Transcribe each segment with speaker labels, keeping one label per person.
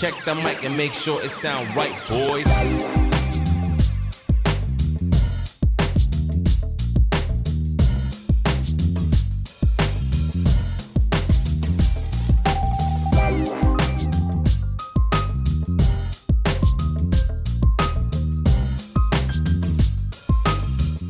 Speaker 1: Check the mic and make sure it sound right, boys.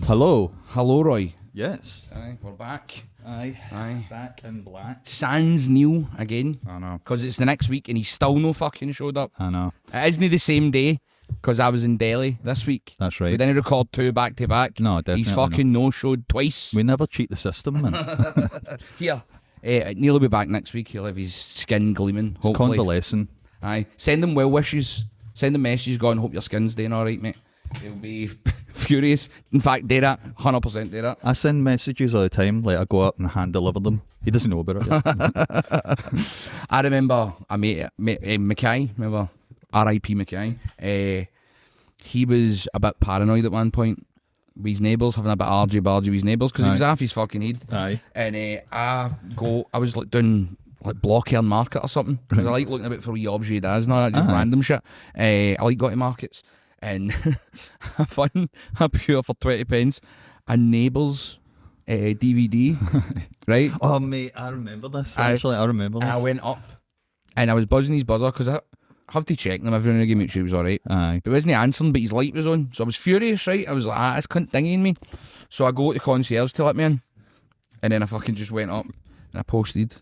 Speaker 2: Hello.
Speaker 3: Hello, Roy.
Speaker 2: Yes.
Speaker 3: Aye, we're back.
Speaker 2: Aye. Back in black.
Speaker 3: Sans Neil again.
Speaker 2: I know.
Speaker 3: Because it's the next week and he's still no fucking showed up.
Speaker 2: I know.
Speaker 3: It isn't the same day because I was in Delhi this week.
Speaker 2: That's right.
Speaker 3: We didn't record 2 back to back.
Speaker 2: No, definitely
Speaker 3: He's fucking no-showed twice.
Speaker 2: We never cheat the system, man.
Speaker 3: Here. Neil will be back next week. He'll have his skin gleaming,
Speaker 2: It's
Speaker 3: hopefully.
Speaker 2: convalescing.
Speaker 3: Aye. Send him well wishes. Send him messages going, hope your skin's doing alright, mate. He'll be furious. In fact, do that. 100% do that.
Speaker 2: I send messages all the time, like I go up and hand deliver them. He doesn't know about it yet.
Speaker 3: I remember I met Mackay, remember R.I.P. Mackay. He was a bit paranoid at one point with his neighbours, having a bit argy-bargy with his neighbours because he was off his fucking head.
Speaker 2: Aye.
Speaker 3: And I was like doing like Blockhairn Market or something because I like looking a bit for wee objet and all that, just random shit. I like going to markets and I found a pure for 20 pence a Neighbours DVD, right?
Speaker 2: Oh, mate, I remember this. Actually, I remember this.
Speaker 3: I went up and I was buzzing his buzzer because I have to check them every now and again, make sure he was alright.
Speaker 2: Aye.
Speaker 3: But he wasn't answering, but his light was on. So I was furious, right? I was like, this cunt dinging me. So I go to the concierge to let me in. And then I fucking just went up and I posted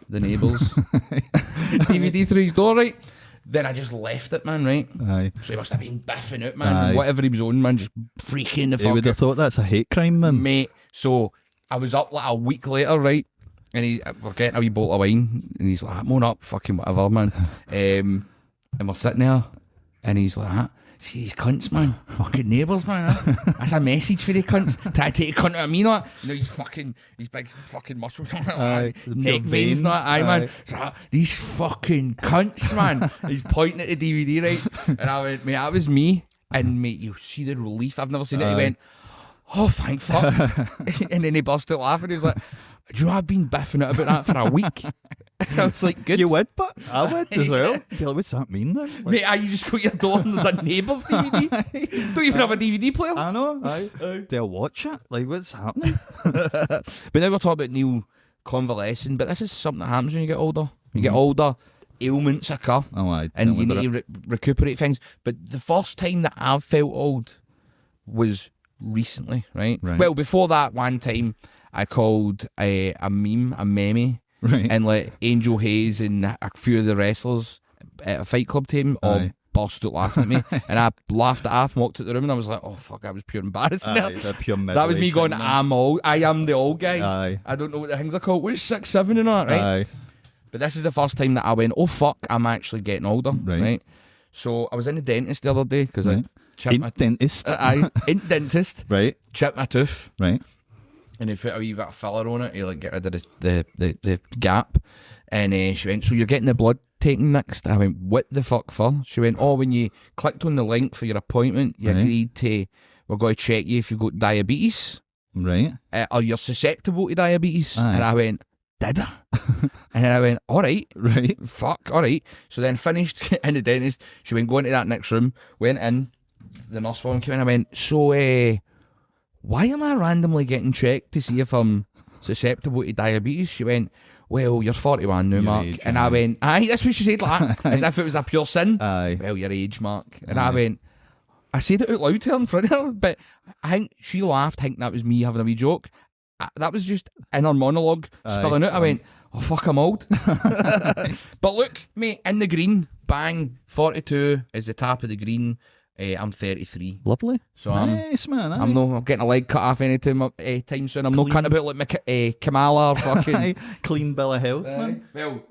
Speaker 3: the Neighbours DVD through his door, right? Then I just left it, man, right?
Speaker 2: Aye.
Speaker 3: So he must have been biffing out, man.
Speaker 2: Aye.
Speaker 3: And whatever he was on, man, just freaking the
Speaker 2: He
Speaker 3: fuck
Speaker 2: would have
Speaker 3: out.
Speaker 2: thought that's a hate crime, man.
Speaker 3: Mate, so I was up like a week later, right? And we're getting a wee bottle of wine, and he's like, "I'm on up, fucking whatever, man." And we're sitting there, and he's like, "See these cunts, man, fucking Neighbours, man. That's a message for the cunts. Try to take a cunt out of me, not. You know, he's big fucking muscles,
Speaker 2: Aye, the
Speaker 3: neck
Speaker 2: pure
Speaker 3: veins,
Speaker 2: veins,
Speaker 3: not. Aye, man.
Speaker 2: aye.
Speaker 3: So, these fucking cunts, man." He's pointing at the DVD, right? And I went, "Mate, that was me." And mate, you see the relief. I've never seen it. He went, "Oh, thank fuck." And then he burst out laughing. He was like, "Do you know I've been biffing out about that for a week?" And I was like, "Good."
Speaker 2: You would, but I would as well. Be like, what's that mean then? Like,
Speaker 3: Mate, you just go to your door and there's a Neighbours DVD. Don't even have a DVD player.
Speaker 2: I know. Aye. Do I watch it? Like, what's happening?
Speaker 3: But now we're talking about Neil convalescing, but this is something that happens when you get older. You get older, ailments occur,
Speaker 2: Oh, aye.
Speaker 3: and
Speaker 2: Tell
Speaker 3: you
Speaker 2: me
Speaker 3: need
Speaker 2: about
Speaker 3: to recuperate things. But the first time that I've felt old was recently, right?
Speaker 2: Right.
Speaker 3: Well, before that, one time I called a meme,
Speaker 2: Right.
Speaker 3: and like Angel Hayes and a few of the wrestlers at a Fight Club team all
Speaker 2: Aye.
Speaker 3: burst out laughing at me, and I laughed it off and walked out the room, and I was like, "Oh fuck, that was pure embarrassing."
Speaker 2: Aye, the pure
Speaker 3: That was me
Speaker 2: middle-aged
Speaker 3: going,
Speaker 2: thing, man.
Speaker 3: I am the old guy.
Speaker 2: Aye.
Speaker 3: I don't know what the things are called. What's 6, 7 and that, right?
Speaker 2: Aye.
Speaker 3: But this is the first time that I went, oh fuck, I'm actually getting older,
Speaker 2: Right.
Speaker 3: right? So I was in the dentist the other day because
Speaker 2: Right.
Speaker 3: I chipped my
Speaker 2: Dentist.
Speaker 3: in dentist,
Speaker 2: Right.
Speaker 3: chipped my tooth,
Speaker 2: Right.
Speaker 3: and they put a wee bit of filler on it to like get rid of the gap. And she went, "So you're getting the blood taken next?" I went, "What the fuck for?" She went, "Oh, when you clicked on the link for your appointment, you
Speaker 2: Right.
Speaker 3: agreed to, we're going to check you if you've got diabetes
Speaker 2: Right.
Speaker 3: or you're susceptible to diabetes."
Speaker 2: Aye.
Speaker 3: And I went, "Did I?" And then I went, "All right."
Speaker 2: Right.
Speaker 3: Fuck, alright. So then finished in the dentist. She went, "Go into that next room." Went in. The nurse woman came in. I went, "So, why am I randomly getting checked to see if I'm susceptible to diabetes?" She went, "Well, you're 41 now,
Speaker 2: Your
Speaker 3: Mark."
Speaker 2: age,
Speaker 3: and I
Speaker 2: aye.
Speaker 3: went, "Aye," that's what she said, like, as if it was a pure sin.
Speaker 2: Aye.
Speaker 3: "Well, your age, Mark." And I
Speaker 2: Aye.
Speaker 3: went, I said it out loud to her in front of her, but I think she laughed, thinking that was me having a wee joke. That was just inner monologue spilling out. I went, "Oh fuck, I'm old." But look, mate, in the green, bang, 42 is the top of the green. I'm 33,
Speaker 2: Lovely.
Speaker 3: so
Speaker 2: Nice, man. Aye.
Speaker 3: I'm getting a leg cut off any time soon. I'm not cutting about like Kamala or fucking.
Speaker 2: Aye. Clean bill of health, man.
Speaker 3: Well,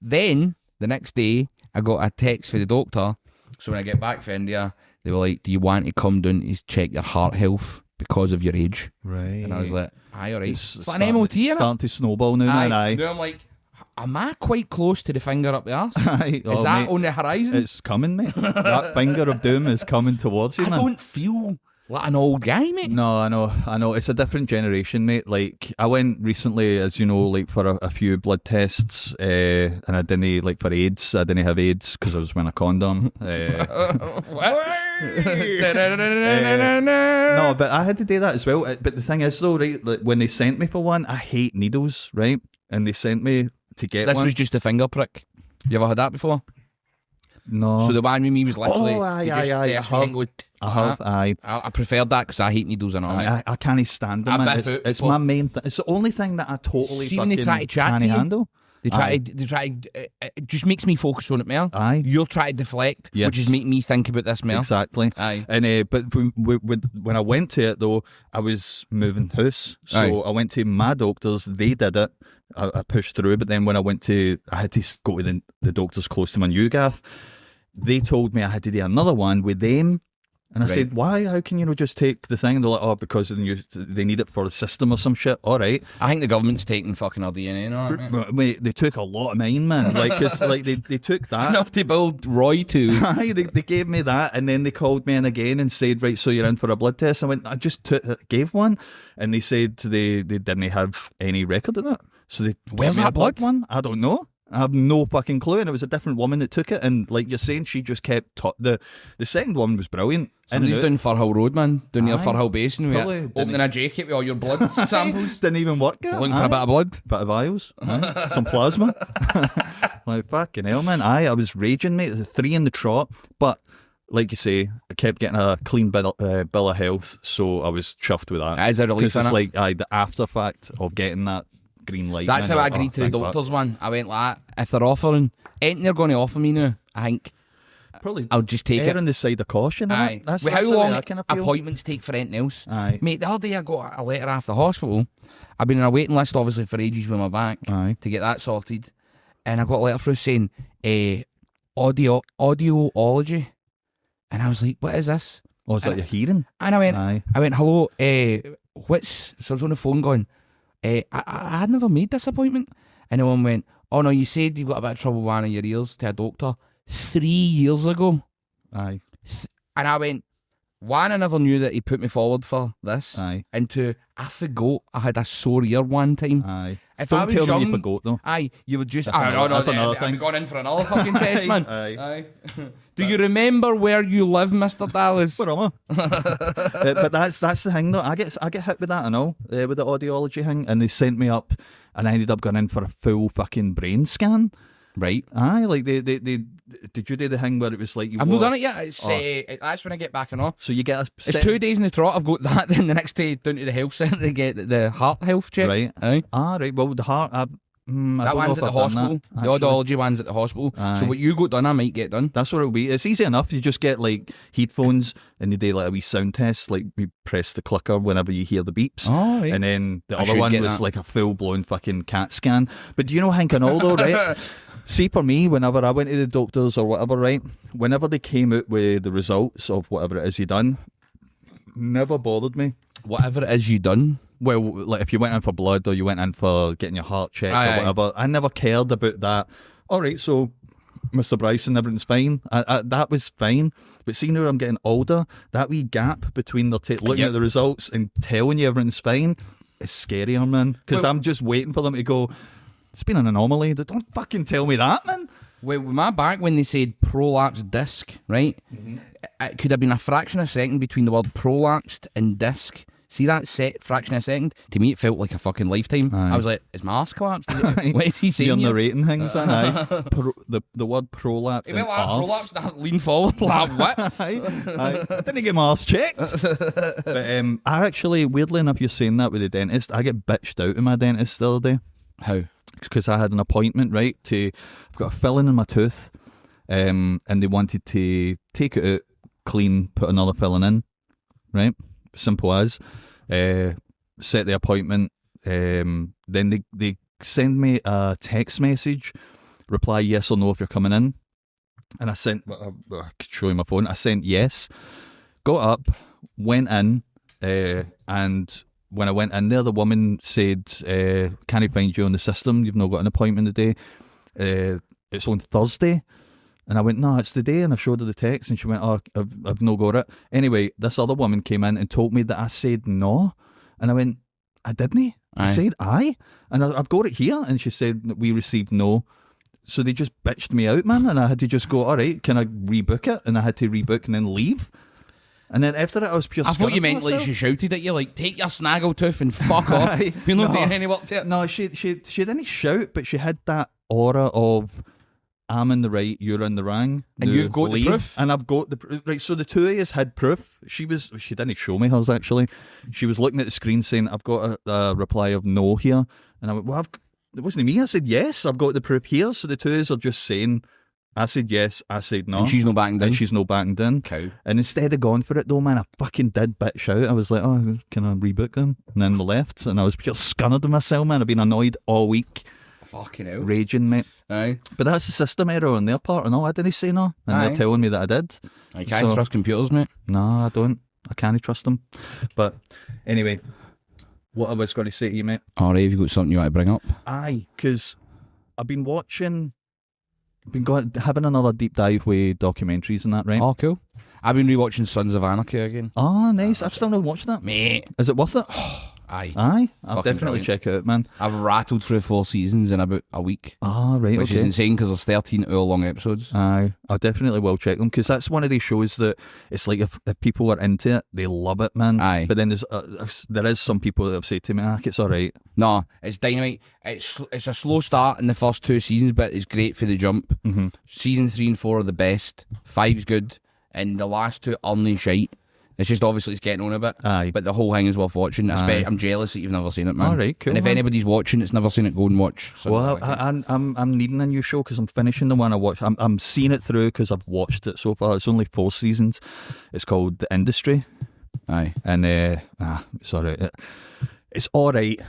Speaker 3: then the next day I got a text for the doctor. So when I get back from India, they were like, "Do you want to come down to check your heart health because of your age?"
Speaker 2: Right.
Speaker 3: And I was like, "Aye, alright." It's like
Speaker 2: starting-
Speaker 3: an MOT, innit?
Speaker 2: starting to snowball now, man. Aye.
Speaker 3: Now I'm like, am I quite close to the finger up the arse?
Speaker 2: Aye.
Speaker 3: Is that on the horizon?
Speaker 2: It's coming, mate. That finger of doom is coming towards you,
Speaker 3: I
Speaker 2: man.
Speaker 3: don't feel Like an old guy, mate.
Speaker 2: No, I know. It's a different generation, mate. Like, I went recently, as you know, like for a few blood tests, and I didn't, like for AIDS, I didn't have AIDS because I was wearing a condom. No, but I had to do that as well. But the thing is, though, right, like, when they sent me for one, I hate needles, right? And they sent me to get
Speaker 3: This
Speaker 2: one.
Speaker 3: was just a finger prick. You ever had that before?
Speaker 2: No.
Speaker 3: So the one with me was literally.
Speaker 2: I
Speaker 3: preferred that because I hate needles and all.
Speaker 2: I can't stand them.
Speaker 3: I've
Speaker 2: Man.
Speaker 3: been
Speaker 2: It's my main thing. It's the only thing that I totally
Speaker 3: See when they try to chat
Speaker 2: can't
Speaker 3: to you?
Speaker 2: handle.
Speaker 3: They try to. It just makes me focus on it more.
Speaker 2: Aye.
Speaker 3: You'll try to deflect,
Speaker 2: Yes.
Speaker 3: which is making me think about this more.
Speaker 2: Exactly.
Speaker 3: Aye.
Speaker 2: And but when I went to it though, I was moving house, so
Speaker 3: Aye.
Speaker 2: I went to my doctors. They did it. I pushed through, but then when I went to, I had to go to the doctors close to my new gaff. They told me I had to do another one with them. And I
Speaker 3: Right.
Speaker 2: said, why? How can you just take the thing? And they're like, oh, because they need it for the system or some shit. All right.
Speaker 3: I think the government's taking fucking our DNA and all that, man.
Speaker 2: Mate, they took a lot of mine, man. Like, 'cause, like they took that.
Speaker 3: Enough to build Roy to.
Speaker 2: Aye, they gave me that, and then they called me in again and said, right, so you're in for a blood test. I went, I just gave one, and they said they didn't have any record of it. So they
Speaker 3: Where's
Speaker 2: gave me
Speaker 3: that
Speaker 2: a blood
Speaker 3: blood?
Speaker 2: one. I don't know. I have no fucking clue, and it was a different woman that took it. And like you're saying, she just kept the second one was brilliant.
Speaker 3: Somebody's down Firhill Road, man. Down near
Speaker 2: Aye.
Speaker 3: Firhill Basin.
Speaker 2: Probably
Speaker 3: With opening a jacket with all your blood samples.
Speaker 2: Didn't even work. It.
Speaker 3: Looking for a bit of blood.
Speaker 2: Bit of vials, some plasma. Like fucking hell, man. I was raging, mate. The 3 in the trot, but like you say, I kept getting a clean bill of health, so I was chuffed with that.
Speaker 3: That is a relief,
Speaker 2: 'Cause it's
Speaker 3: innit?
Speaker 2: like the after fact of getting that green light.
Speaker 3: That's
Speaker 2: man.
Speaker 3: how I
Speaker 2: Like,
Speaker 3: agreed to the
Speaker 2: thank fuck.
Speaker 3: doctor's one. I went like, if they're offering anything they're going to offer me now, I think
Speaker 2: Probably
Speaker 3: I'll just take
Speaker 2: err
Speaker 3: it.
Speaker 2: on the side of caution.
Speaker 3: Aye.
Speaker 2: That's
Speaker 3: With how
Speaker 2: the way
Speaker 3: long
Speaker 2: I kinda feel.
Speaker 3: appointments take for anything else.
Speaker 2: Aye.
Speaker 3: Mate, the other day I got a letter off the hospital. I've been on a waiting list obviously for ages with my back
Speaker 2: Aye.
Speaker 3: to get that sorted. And I got a letter through saying audiology. And I was like, what is this?
Speaker 2: Oh, is that your hearing?
Speaker 3: And I
Speaker 2: Aye.
Speaker 3: went, hello, what's, so I was on the phone going, I had never made this appointment. And the one went, oh no, you said you got a bit of trouble with one of your ears to a doctor 3 years ago.
Speaker 2: Aye.
Speaker 3: And I went, one, I never knew that he put me forward for this.
Speaker 2: Aye.
Speaker 3: And two, I forgot I had a sore ear one time.
Speaker 2: Aye.
Speaker 3: If
Speaker 2: Don't
Speaker 3: I was
Speaker 2: tell me
Speaker 3: young,
Speaker 2: you forgot though.
Speaker 3: Aye, you would just.
Speaker 2: That's another thing.
Speaker 3: I've gone in for another fucking test, man.
Speaker 2: Aye.
Speaker 3: Do you remember where you live, Mr. Dallas?
Speaker 2: Where am I? But that's the thing though. I get hit with that and all with the audiology thing, and they sent me up, and I ended up going in for a full fucking brain scan.
Speaker 3: Right.
Speaker 2: Aye, like they did you do the thing where it was like you?
Speaker 3: I've
Speaker 2: walk-
Speaker 3: not done it yet. It's that's when I get back and all.
Speaker 2: So you get a
Speaker 3: It's 2 days in the trot. I've got that. Then the next day down to the health centre to get the heart health check.
Speaker 2: Right.
Speaker 3: Aye.
Speaker 2: Ah, right. Well, the heart. I
Speaker 3: That
Speaker 2: don't know
Speaker 3: one's
Speaker 2: if
Speaker 3: at the
Speaker 2: I've done
Speaker 3: hospital.
Speaker 2: that,
Speaker 3: The
Speaker 2: actually.
Speaker 3: audiology one's at the hospital.
Speaker 2: Aye.
Speaker 3: So what you got done, I might get done.
Speaker 2: That's what it'll be. It's easy enough. You just get like headphones and they do like a wee sound test. Like we press the clicker whenever you hear the beeps.
Speaker 3: Oh, right.
Speaker 2: And then the
Speaker 3: I
Speaker 2: other
Speaker 3: should
Speaker 2: one
Speaker 3: get
Speaker 2: was
Speaker 3: that.
Speaker 2: like a full blown fucking CAT scan. But do you know Hank and all though, right? See, for me, whenever I went to the doctors or whatever, right? Whenever they came out with the results of whatever it is you done, never bothered me.
Speaker 3: Whatever it is you done.
Speaker 2: Well, like if you went in for blood or you went in for getting your heart checked
Speaker 3: Aye,
Speaker 2: or
Speaker 3: aye.
Speaker 2: whatever, I never cared about that. All right, so Mr. Bryson, everything's fine. That was fine. But see, now I'm getting older, that wee gap between the looking
Speaker 3: Yep.
Speaker 2: at the results and telling you everything's fine is scarier, man. Because
Speaker 3: Well-
Speaker 2: I'm just waiting for them to go, it's been an anomaly. They don't fucking tell me that, man.
Speaker 3: Well, with my back, when they said prolapsed disc, right? It could have been a fraction of a second between the word prolapsed and disc. See that fraction of a second? To me, it felt like a fucking lifetime.
Speaker 2: Aye.
Speaker 3: I was like, is my ass collapsed? What is he saying?
Speaker 2: You're
Speaker 3: here?
Speaker 2: narrating things, aye. The word prolapse.
Speaker 3: He went like prolapsed, and I lean forward, like, what?
Speaker 2: I didn't get my ass checked. But I actually, weirdly enough, you're saying that with the dentist. I get bitched out of my dentist the other day
Speaker 3: How?
Speaker 2: because I had an appointment, right? I've got a filling in my tooth, and they wanted to take it out, clean, put another filling in, right? Simple as. Set the appointment. Then they send me a text message, reply yes or no if you're coming in. And I sent, I could show you my phone. I sent yes, got up, went in, and when I went in there, the woman said, can I find you on the system? You've not got an appointment today. It's on Thursday. And I went, no, it's the day. And I showed her the text and she went, oh, I've no got it. Anyway, this other woman came in and told me that I said no. And I went, I didn't. I said aye. And I've got it here. And she said that we received no. So they just bitched me out, man. And I had to just go, all right, can I rebook it? And I had to rebook and then leave. And then after that, I was pure
Speaker 3: I thought you meant like she shouted at you, like, take your snaggletooth and fuck off. You're not doing any work to it.
Speaker 2: No, she didn't shout, but she had that aura of, I'm in the right, you're in the wrong.
Speaker 3: And you've got the proof.
Speaker 2: And I've got the right. So the two of us had proof. She didn't show me hers actually. She was looking at the screen saying, I've got a reply of no here. And I went, well, it wasn't me. I said yes, I've got the proof here. So the two of us are just saying, I said yes, I said no.
Speaker 3: And she's no backing down.
Speaker 2: And she's no backing down.
Speaker 3: Cow.
Speaker 2: And instead of going for it though, man, I fucking did bitch out. I was like, oh, can I rebook them? And then I left. And I was pure scunnered to myself, man. I've been annoyed all week.
Speaker 3: Fucking hell.
Speaker 2: Raging, mate.
Speaker 3: Aye.
Speaker 2: But that's a system error on their part. And I didn't say no. And they're telling me that I did.
Speaker 3: I can't trust computers, mate.
Speaker 2: No, I don't. I can't trust them. But anyway, what I was going to say to you, mate.
Speaker 3: All right, have you got something you want to bring up?
Speaker 2: Aye, because I've been having another deep dive with documentaries and that, right?
Speaker 3: Oh, cool. I've been rewatching Sons of Anarchy again.
Speaker 2: Oh, nice. I've still not watched that.
Speaker 3: Mate.
Speaker 2: Is it worth it?
Speaker 3: Aye.
Speaker 2: I'll
Speaker 3: Fucking
Speaker 2: definitely
Speaker 3: brilliant.
Speaker 2: check it out, man.
Speaker 3: I've rattled through 4 seasons in about a week.
Speaker 2: Oh, right,
Speaker 3: Which
Speaker 2: okay.
Speaker 3: is insane because there's 13-hour-long episodes.
Speaker 2: Aye, I definitely will check them because that's one of these shows that it's like if people are into it, they love it, man.
Speaker 3: Aye.
Speaker 2: But then there is some people that have said to me, it's all right.
Speaker 3: No, it's dynamite. It's a slow start in the first 2 seasons, but it's great for the jump.
Speaker 2: Mm-hmm.
Speaker 3: Season 3 and 4 are the best. 5's good. And the last 2 only shite. It's just obviously it's getting on a bit.
Speaker 2: Aye.
Speaker 3: But the whole thing is worth watching.
Speaker 2: Aye.
Speaker 3: I'm jealous that you've never seen it, man.
Speaker 2: All right, cool.
Speaker 3: And if
Speaker 2: man.
Speaker 3: anybody's watching that's never seen it, go and watch.
Speaker 2: Well, I'm needing a new show because I'm finishing the one I watched. I'm seeing it through because I've watched it so far. It's only 4 seasons. It's called The Industry.
Speaker 3: Aye.
Speaker 2: And it's all right. It's all right,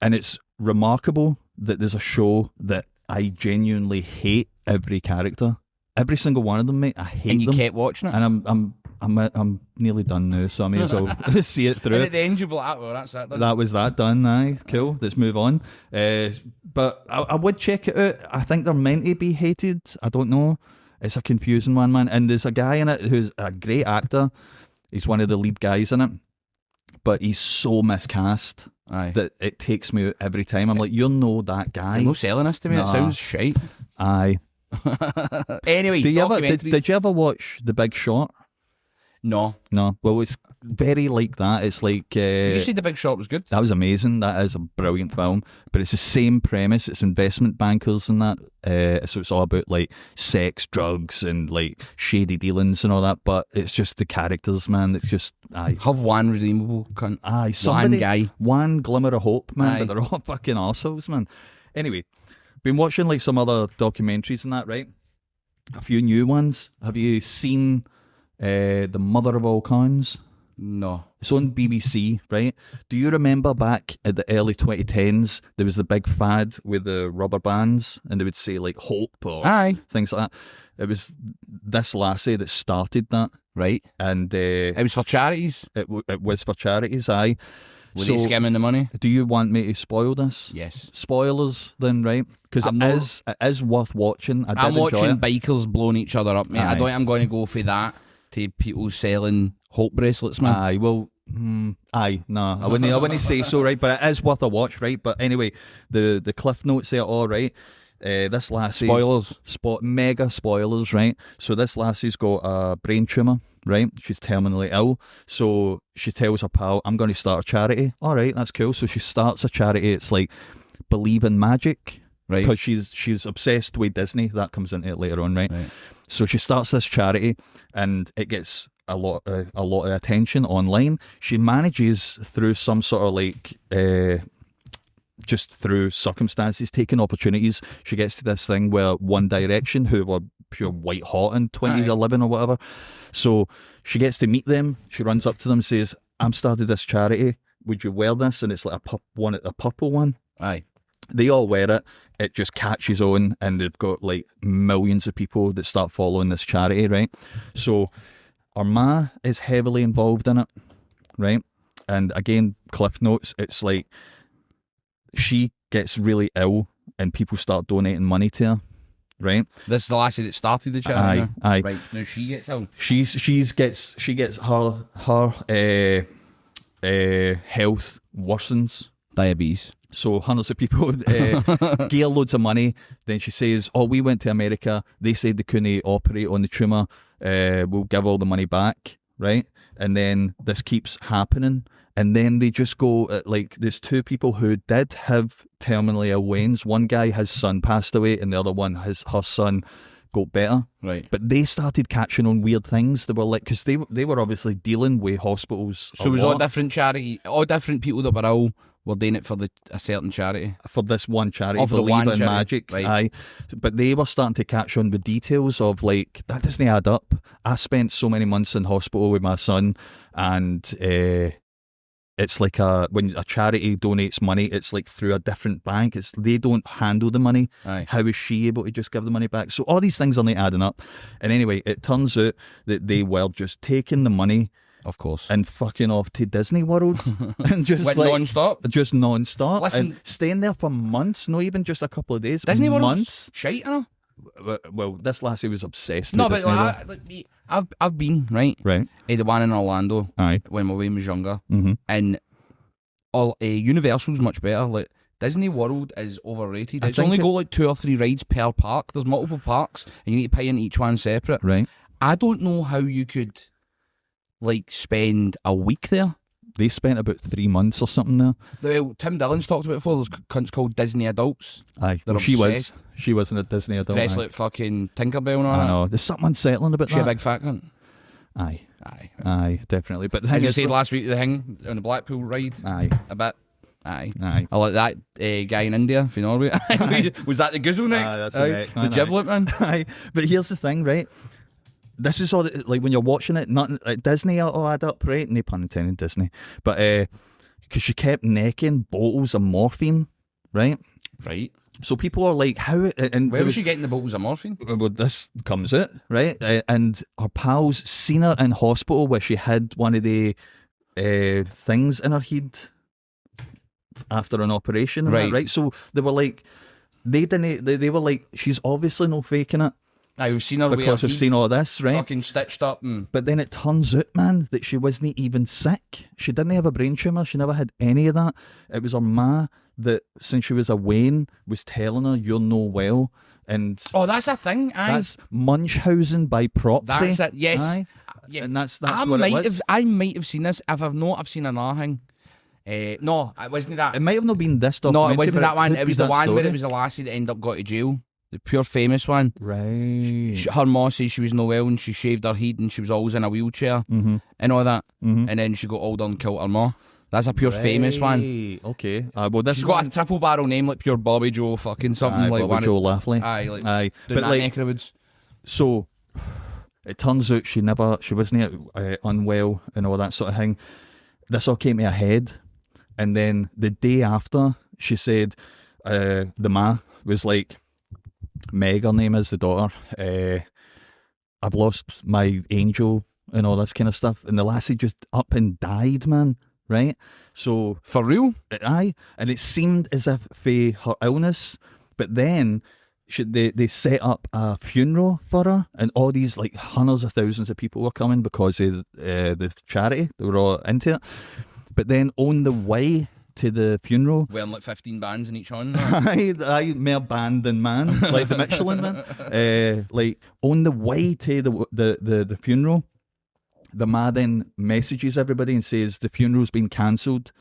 Speaker 2: and it's remarkable that there's a show that I genuinely hate every character, every single one of them, mate. I hate
Speaker 3: And you
Speaker 2: them.
Speaker 3: kept watching it.
Speaker 2: And I'm nearly done now, so I may as well see it through.
Speaker 3: And at the end you'll be like, well, that's that done.
Speaker 2: That was that done. Aye, cool. Let's move on. But I would check it out. I think they're meant to be hated. I don't know. It's a confusing one, man. And there's a guy in it who's a great actor. He's one of the lead guys in it, but he's so miscast
Speaker 3: Aye.
Speaker 2: that it takes me out every time. I'm like, you're no that guy.
Speaker 3: You're no selling this to me.
Speaker 2: Nah.
Speaker 3: It sounds shite.
Speaker 2: Aye.
Speaker 3: Anyway,
Speaker 2: Did
Speaker 3: documentaries.
Speaker 2: you ever watch The Big Short?
Speaker 3: No.
Speaker 2: No. Well, it's very like that. It's like
Speaker 3: You said The Big Short was good.
Speaker 2: that was amazing. That is a brilliant film. But it's the same premise. It's investment bankers and that. So it's all about like sex, drugs, and like shady dealings and all that. But it's just the characters, man. It's just aye.
Speaker 3: Have one redeemable cunt.
Speaker 2: Aye,
Speaker 3: One
Speaker 2: somebody,
Speaker 3: guy.
Speaker 2: one glimmer of hope, man.
Speaker 3: Aye.
Speaker 2: But they're all fucking arseholes, man. Anyway, been watching like some other documentaries and that, right? A few new ones. Have you seen The Mother of All Cons?
Speaker 3: No.
Speaker 2: It's on BBC, right? Do you remember back at the early 2010s, there was the big fad with the rubber bands, and they would say like hope or
Speaker 3: Aye.
Speaker 2: things like that. It was this lassie that started that,
Speaker 3: Right.
Speaker 2: and
Speaker 3: It was for charities.
Speaker 2: it was for charities. Aye.
Speaker 3: Were they skimming the money?
Speaker 2: Do you want me to spoil this?
Speaker 3: Yes.
Speaker 2: Spoilers, then, right? Because it is worth watching.
Speaker 3: I'm
Speaker 2: enjoy
Speaker 3: watching
Speaker 2: it.
Speaker 3: bikers blowing each other up, mate. I
Speaker 2: Aye.
Speaker 3: don't think I'm going to go for that to people selling hope bracelets, man.
Speaker 2: Aye, well, no, I wouldn't say so, right? But it is worth a watch, right? But anyway, the cliff notes there, all right. This lassie's
Speaker 3: Spoilers.
Speaker 2: Mega spoilers, right? So this lassie's got a brain tumour, right? She's terminally ill. So she tells her pal, I'm going to start a charity. All right, that's cool. So she starts a charity. It's like Believe in Magic.
Speaker 3: Right.
Speaker 2: Because she's obsessed with Disney. That comes into it later on, right?
Speaker 3: Right.
Speaker 2: So she starts this charity, and it gets a lot of attention online. She manages through some sort of like just through circumstances, taking opportunities. She gets to this thing where One Direction, who were pure white hot in 2011 or whatever, so she gets to meet them. She runs up to them, says, "I'm started this charity. Would you wear this?" And it's like a purple one.
Speaker 3: Aye.
Speaker 2: They all wear it. It just catches on, and they've got like millions of people that start following this charity, right? So our ma is heavily involved in it, right? And again, cliff notes, it's like she gets really ill and people start donating money to her. right?
Speaker 3: This is the lassie that started the charity.
Speaker 2: Aye,
Speaker 3: now?
Speaker 2: aye.
Speaker 3: Right, now she gets out.
Speaker 2: She gets her health worsens.
Speaker 3: Diabetes.
Speaker 2: So hundreds of people give her loads of money. Then she says, "Oh, we went to America. They said they couldn't operate on the tumour. We'll give all the money back." Right? And then this keeps happening. And then they just go, like, there's two people who did have terminally ill Wayne's. One guy, his son passed away, and the other one, her son got better.
Speaker 3: Right.
Speaker 2: But they started catching on weird things. They were like, because they were obviously dealing with hospitals.
Speaker 3: So it was all different charity, all different people that were ill were doing it for a certain charity.
Speaker 2: For this one charity,
Speaker 3: Of the
Speaker 2: Believe
Speaker 3: one
Speaker 2: in
Speaker 3: charity,
Speaker 2: Magic.
Speaker 3: right.
Speaker 2: Aye. But they were starting to catch on with details of, like, that doesn't add up. I spent so many months in hospital with my son, and it's like when a charity donates money, it's like through a different bank. They don't handle the money.
Speaker 3: Aye.
Speaker 2: How is she able to just give the money back? So all these things are not adding up. And anyway, it turns out that they were just taking the money,
Speaker 3: Of course.
Speaker 2: and fucking off to Disney World and just
Speaker 3: Went
Speaker 2: like
Speaker 3: non-stop.
Speaker 2: just non-stop.
Speaker 3: Listen-
Speaker 2: And staying there for months, not even just a couple of days.
Speaker 3: Disney World's
Speaker 2: months.
Speaker 3: shite, I know.
Speaker 2: Well, this lassie was obsessed
Speaker 3: No,
Speaker 2: with
Speaker 3: but
Speaker 2: Disney World.
Speaker 3: like, me, I've been, right?
Speaker 2: Right.
Speaker 3: The one in Orlando
Speaker 2: Aye.
Speaker 3: when my Wayne was younger.
Speaker 2: Mm-hmm.
Speaker 3: And all Universal's much better. Like Disney World is overrated.
Speaker 2: I
Speaker 3: It's
Speaker 2: think
Speaker 3: only
Speaker 2: it-
Speaker 3: got like 2 or 3 rides per park. There's multiple parks, and you need to pay in each one separate.
Speaker 2: Right.
Speaker 3: I don't know how you could like spend a week there.
Speaker 2: They spent about 3 months or something there.
Speaker 3: Well, Tim Dillon's talked about it before. There's cunts called Disney adults.
Speaker 2: Aye.
Speaker 3: They're
Speaker 2: Well, she
Speaker 3: obsessed.
Speaker 2: wasn't a Disney adult.
Speaker 3: Dressed
Speaker 2: aye.
Speaker 3: like fucking Tinkerbell and all
Speaker 2: I
Speaker 3: that.
Speaker 2: know. There's something unsettling about
Speaker 3: She a
Speaker 2: that.
Speaker 3: big fat cunt.
Speaker 2: Aye.
Speaker 3: Aye.
Speaker 2: Aye, definitely. But the
Speaker 3: As
Speaker 2: thing
Speaker 3: you
Speaker 2: is,
Speaker 3: said last week, the thing on the Blackpool ride,
Speaker 2: aye,
Speaker 3: a bit. Aye.
Speaker 2: aye.
Speaker 3: I like that guy in India from Norway. Was that the Gizzle neck?
Speaker 2: Aye, that's the neck,
Speaker 3: The
Speaker 2: man, aye.
Speaker 3: giblet man.
Speaker 2: Aye. But here's the thing, right? This is all like when you're watching it. Nothing like Disney will add up, right? No pun intended, Disney. But because she kept necking bottles of morphine, right?
Speaker 3: Right.
Speaker 2: So people are like, how? And
Speaker 3: Where
Speaker 2: there
Speaker 3: was she getting the bottles of morphine?
Speaker 2: Well, this comes out, right? And her pals seen her in hospital where she had one of the things in her head after an operation, and
Speaker 3: Right.
Speaker 2: that, right? So they were like, they didn't. They were like, she's obviously not faking it
Speaker 3: Aye, we've seen her
Speaker 2: because
Speaker 3: with
Speaker 2: we've seen all this, right?
Speaker 3: fucking stitched up and
Speaker 2: But then it turns out, man, that she wasn't even sick. She didn't have a brain tumour. She never had any of that. It was her ma that, since she was a Wayne, was telling her, "You're no well," and
Speaker 3: oh, that's a thing. Aye,
Speaker 2: that's Munchausen by proxy.
Speaker 3: that's it. Yes,
Speaker 2: Aye.
Speaker 3: yes.
Speaker 2: And that's
Speaker 3: I
Speaker 2: what it
Speaker 3: might
Speaker 2: was.
Speaker 3: have. I might have seen this. If I've not, I've seen another thing. No, it wasn't that.
Speaker 2: It might have not been this
Speaker 3: No,
Speaker 2: documentary.
Speaker 3: it wasn't
Speaker 2: but
Speaker 3: that one.
Speaker 2: could
Speaker 3: It
Speaker 2: be
Speaker 3: was the
Speaker 2: that
Speaker 3: one where
Speaker 2: story.
Speaker 3: it was the lassie that ended up got to jail. The pure famous one.
Speaker 2: Right.
Speaker 3: Her ma says she was no well and she shaved her head and she was always in a wheelchair
Speaker 2: Mm-hmm.
Speaker 3: and all that.
Speaker 2: Mm-hmm.
Speaker 3: And then she got older and killed her ma. That's a pure famous one.
Speaker 2: Okay. Well, this
Speaker 3: She's got a triple barrel name like pure Bobby Joe fucking something
Speaker 2: Aye,
Speaker 3: like
Speaker 2: Bobby
Speaker 3: one.
Speaker 2: Joe Laughley.
Speaker 3: Aye, like
Speaker 2: Aye.
Speaker 3: doing
Speaker 2: But
Speaker 3: that
Speaker 2: like,
Speaker 3: neck of the woods.
Speaker 2: so it turns out she wasn't unwell and all that sort of thing. This all came to a head, and then the day after, she said, the ma was like, Meg, her name is, the daughter, I've lost my angel and all this kind of stuff, and the lassie just up and died, man. Right? So
Speaker 3: For real?
Speaker 2: aye, and it seemed as if for her illness, but then they set up a funeral for her, and all these like hundreds of thousands of people were coming because of the charity. They were all into it. But then on the way to the funeral,
Speaker 3: Wearing like 15 bands in each one.
Speaker 2: I more band than man, like the Michelin man. Like on the way to the funeral, the ma then messages everybody and says the funeral's been cancelled.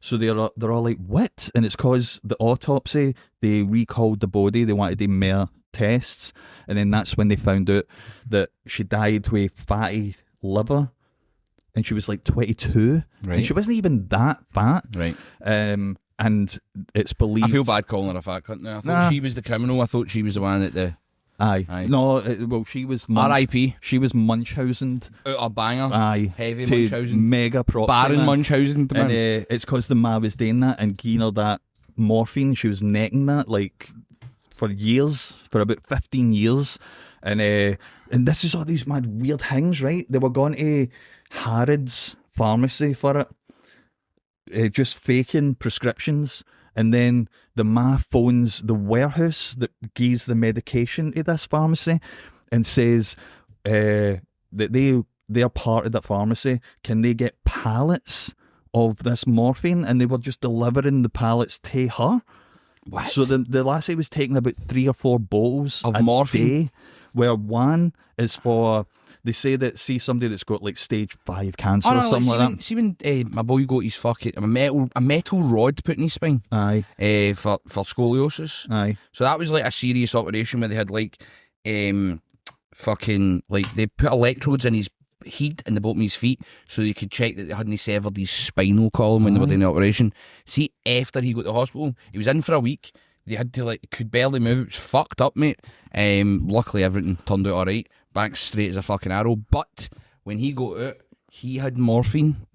Speaker 2: So they're all like, what? And it's because the autopsy, they recalled the body. They wanted to do more tests, and then that's when they found out that she died with fatty liver, and she was like 22,
Speaker 3: Right.
Speaker 2: and she wasn't even that fat.
Speaker 3: Right.
Speaker 2: And it's believed.
Speaker 3: I feel bad calling her a fat cunt now. I thought
Speaker 2: Nah.
Speaker 3: she was the criminal. I thought she was the one that
Speaker 2: Aye. No, well, she was
Speaker 3: R.I.P.
Speaker 2: She was Munchausen.
Speaker 3: out a banger.
Speaker 2: Aye.
Speaker 3: Heavy
Speaker 2: to
Speaker 3: Munchausen.
Speaker 2: Mega proxy.
Speaker 3: Baron
Speaker 2: man.
Speaker 3: Munchausen.
Speaker 2: And it's because the ma was doing that and giving her that morphine. She was necking that like for years, for about 15 years. And this is all these mad weird things, right? They were going to Harrods pharmacy for it, just faking prescriptions. And then the ma phones the warehouse that gives the medication to this pharmacy and says that they're part of the pharmacy. Can they get pallets of this morphine? And they were just delivering the pallets to her.
Speaker 3: What?
Speaker 2: So the lassie was taking about 3 or 4 bottles
Speaker 3: Of
Speaker 2: a
Speaker 3: morphine?
Speaker 2: day, where one is for, they say that, see somebody that's got like stage 5 cancer or something like that.
Speaker 3: See when my boy got his fucking a metal rod put in his spine.
Speaker 2: Aye.
Speaker 3: For scoliosis.
Speaker 2: Aye.
Speaker 3: So that was like a serious operation where they had like fucking like they put electrodes in his head and the bottom of his feet so they could check that they hadn't severed his spinal column when they were doing the operation. See, after he got to the hospital, he was in for a week. They had to could barely move. It was fucked up, mate. Luckily everything turned out alright. Back straight as a fucking arrow. But when he got out, he had morphine,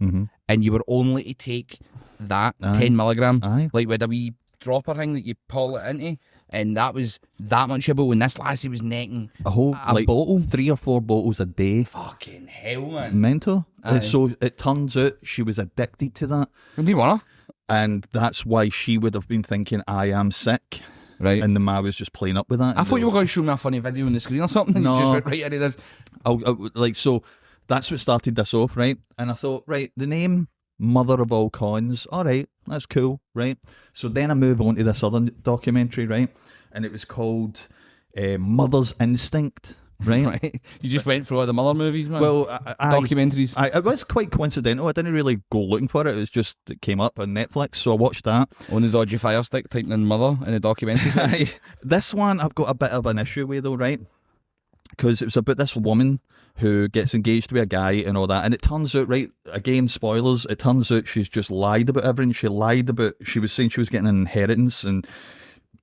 Speaker 3: and you were only to take that 10 milligram, like with a wee dropper thing that you pull it into, and that was that much about. When this lassie was necking
Speaker 2: A whole
Speaker 3: a bottle.
Speaker 2: 3 or 4 bottles a day.
Speaker 3: Fucking hell, man.
Speaker 2: Mental. So it turns out she was addicted to that,
Speaker 3: And he wanna?
Speaker 2: and that's why she would have been thinking, I am sick.
Speaker 3: Right.
Speaker 2: And the ma was just playing up with that.
Speaker 3: I thought you were going to show me a funny video on the screen or something. And
Speaker 2: No.
Speaker 3: you just went right into this.
Speaker 2: So that's what started this off, right? And I thought, right, the name Mother of All Cons, all right, that's cool, right? So then I move on to this other documentary, right? And it was called Mother's Instinct, right?
Speaker 3: Right. You just went through all the Mother movies, man.
Speaker 2: Well,
Speaker 3: documentaries.
Speaker 2: it was quite coincidental. I didn't really go looking for it. It was just, it came up on Netflix, so I watched that.
Speaker 3: On the dodgy fire stick, typing in Mother in the documentary.
Speaker 2: This one I've got a bit of an issue with though, right? Because it was about this woman who gets engaged to a guy and all that, and it turns out, right, again, spoilers, it turns out she's just lied about everything. She lied about, she was saying she was getting an inheritance and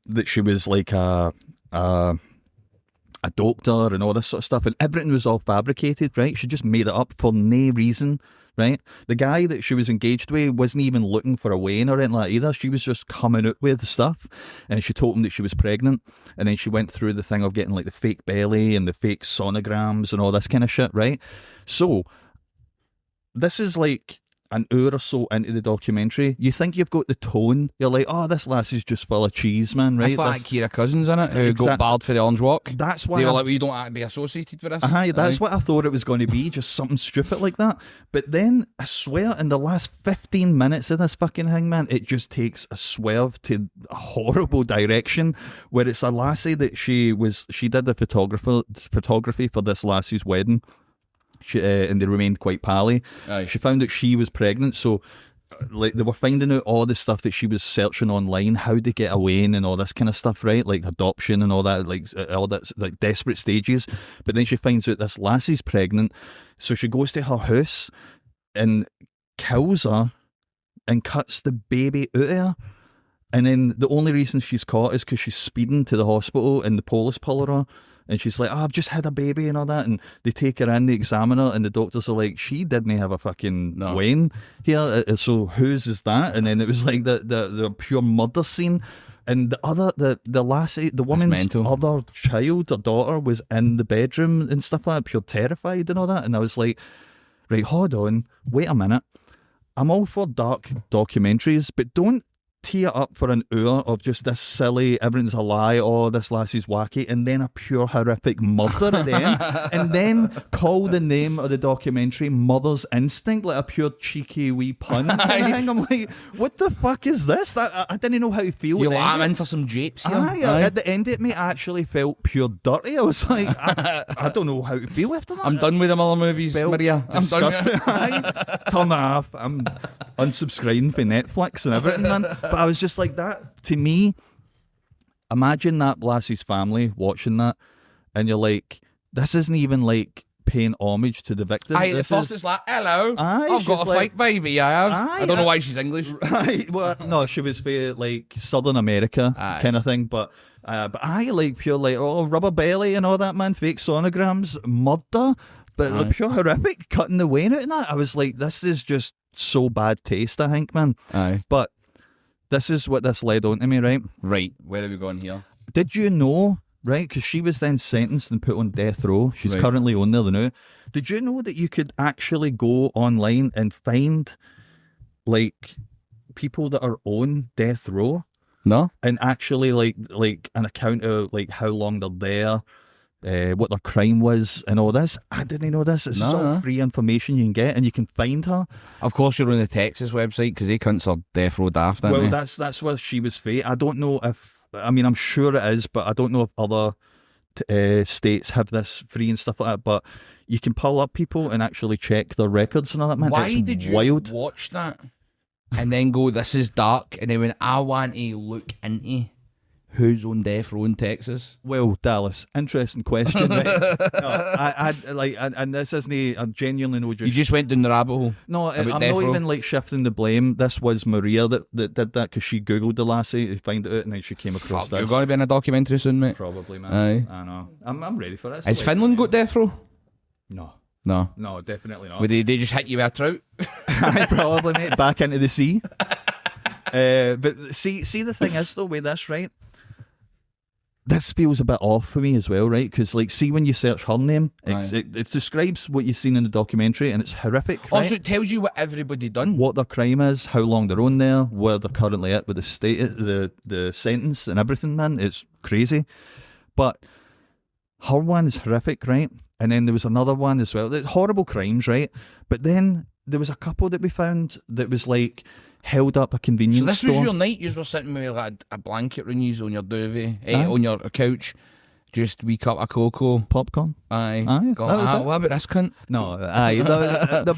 Speaker 2: that she was like a doctor and all this sort of stuff, and everything was all fabricated, right? She just made it up for no reason, right? The guy that she was engaged with wasn't even looking for a weigh-in or anything like that either. She was just coming out with the stuff, and she told him that she was pregnant, and then she went through the thing of getting like the fake belly and the fake sonograms and all this kind of shit, right? So this is like an hour or so into the documentary. You think you've got the tone. You're like, oh, this lassie's just full of cheese, man, right?
Speaker 3: That's like Kira Cousins, in it, who got barred for the Orange Walk.
Speaker 2: That's why
Speaker 3: they were like, well, you don't have to be associated with this.
Speaker 2: That's what I thought it was going to be, just something stupid like that. But then, I swear, in the last 15 minutes of this fucking thing, man, it just takes a swerve to a horrible direction, where it's a lassie that she did the photography for this lassie's wedding. And they remained quite pally.
Speaker 3: Aye.
Speaker 2: She found that she was pregnant, so like they were finding out all the stuff that she was searching online, how to get away and all this kind of stuff, right? Like adoption and all that, like all that, like desperate stages. But then she finds out this lassie's pregnant, so she goes to her house and kills her and cuts the baby out of her. And then the only reason she's caught is because she's speeding to the hospital and the police pull her. And she's like, I've just had a baby and all that. And they take her in, they examine her, and the doctors are like, she didn't have a fucking weigh-in here. So whose is that? And then it was like the pure murder scene. And the lassie, the woman's other child or daughter was in the bedroom and stuff like that, pure terrified and all that. And I was like, right, hold on, wait a minute. I'm all for dark documentaries, but don't tee it up for an hour of just this silly, everything's a lie, oh, this lassie's wacky, and then a pure horrific murder at the end, and then call the name of the documentary Mother's Instinct, like a pure cheeky wee pun kind of thing. I'm like, what the fuck is this? I didn't know how to feel.
Speaker 3: You're like, I'm in for some japes here.
Speaker 2: At the end of it, mate, I actually felt pure dirty. I was like, I don't know how to feel after that.
Speaker 3: I'm done with the Mother movies, Maria. I'm done with it.
Speaker 2: Turn that off. I'm unsubscribing for Netflix and everything, man. But I was just like, that, to me, imagine that lassie's family watching that, and you're like, this isn't even like paying homage to the victim.
Speaker 3: At first it's like, hello, I've got a fake baby, I have. I don't know why she's English.
Speaker 2: Well, no, she was for like Southern America kind of thing, but I like pure like, oh, rubber belly and all that, man, fake sonograms, murder, but pure horrific, cutting the vein out and that. I was like, this is just so bad taste, I think, man. But this is what this led on to me, right?
Speaker 3: Right, where are we going here?
Speaker 2: Did you know, right, because she was then sentenced and put on death row. She's currently on there now. Did you know that you could actually go online and find, like, people that are on death row
Speaker 3: No?
Speaker 2: and actually like an account of like how long they're there, what their crime was, and all this. I didn't know this. It's all free information you can get, and you can find her.
Speaker 3: Of course, you're on the Texas website because they cunts are death row daft, aren't
Speaker 2: Well,
Speaker 3: they?
Speaker 2: that's where she was fate. I don't know if. I mean, I'm sure it is, but I don't know if other states have this free and stuff like that. But you can pull up people and actually check their records and all that. Man,
Speaker 3: Why
Speaker 2: it's
Speaker 3: did you
Speaker 2: wild.
Speaker 3: watch that and then go, this is dark, and then when I want to look into who's on death row in Texas?
Speaker 2: Well, Dallas, interesting question, right? No, I like, and this isn't. I genuinely know.
Speaker 3: You just went down the rabbit hole.
Speaker 2: No, I'm
Speaker 3: about
Speaker 2: not
Speaker 3: death row?
Speaker 2: even like shifting the blame. This was Maria that did that because she googled the lassie to find it out, and then she came across
Speaker 3: Fuck, you're
Speaker 2: this.
Speaker 3: going to be in a documentary soon, mate.
Speaker 2: Probably, man.
Speaker 3: Aye.
Speaker 2: I know. I'm ready for this.
Speaker 3: Has Finland got death row?
Speaker 2: No,
Speaker 3: No.
Speaker 2: definitely not.
Speaker 3: Would they just hit you with a trout?
Speaker 2: Probably, mate. Back into the sea. But see, the thing is though with this, right? This feels a bit off for me as well, right? Because, like, see when you search her name, it describes what you've seen in the documentary, and it's horrific, right?
Speaker 3: Also, it tells you what everybody done.
Speaker 2: What their crime is, how long they're on there, where they're currently at with the state, the sentence and everything, man. It's crazy. But her one is horrific, right? And then there was another one as well. There's horrible crimes, right? But then there was a couple that we found that was like held up a convenience
Speaker 3: So this
Speaker 2: store.
Speaker 3: was your night. You were sitting with like a blanket around you on your duvet, on your couch, just a wee cup of cocoa.
Speaker 2: Popcorn.
Speaker 3: Aye.
Speaker 2: Aye,
Speaker 3: Got,
Speaker 2: that was it.
Speaker 3: what about this cunt?
Speaker 2: No, aye, no,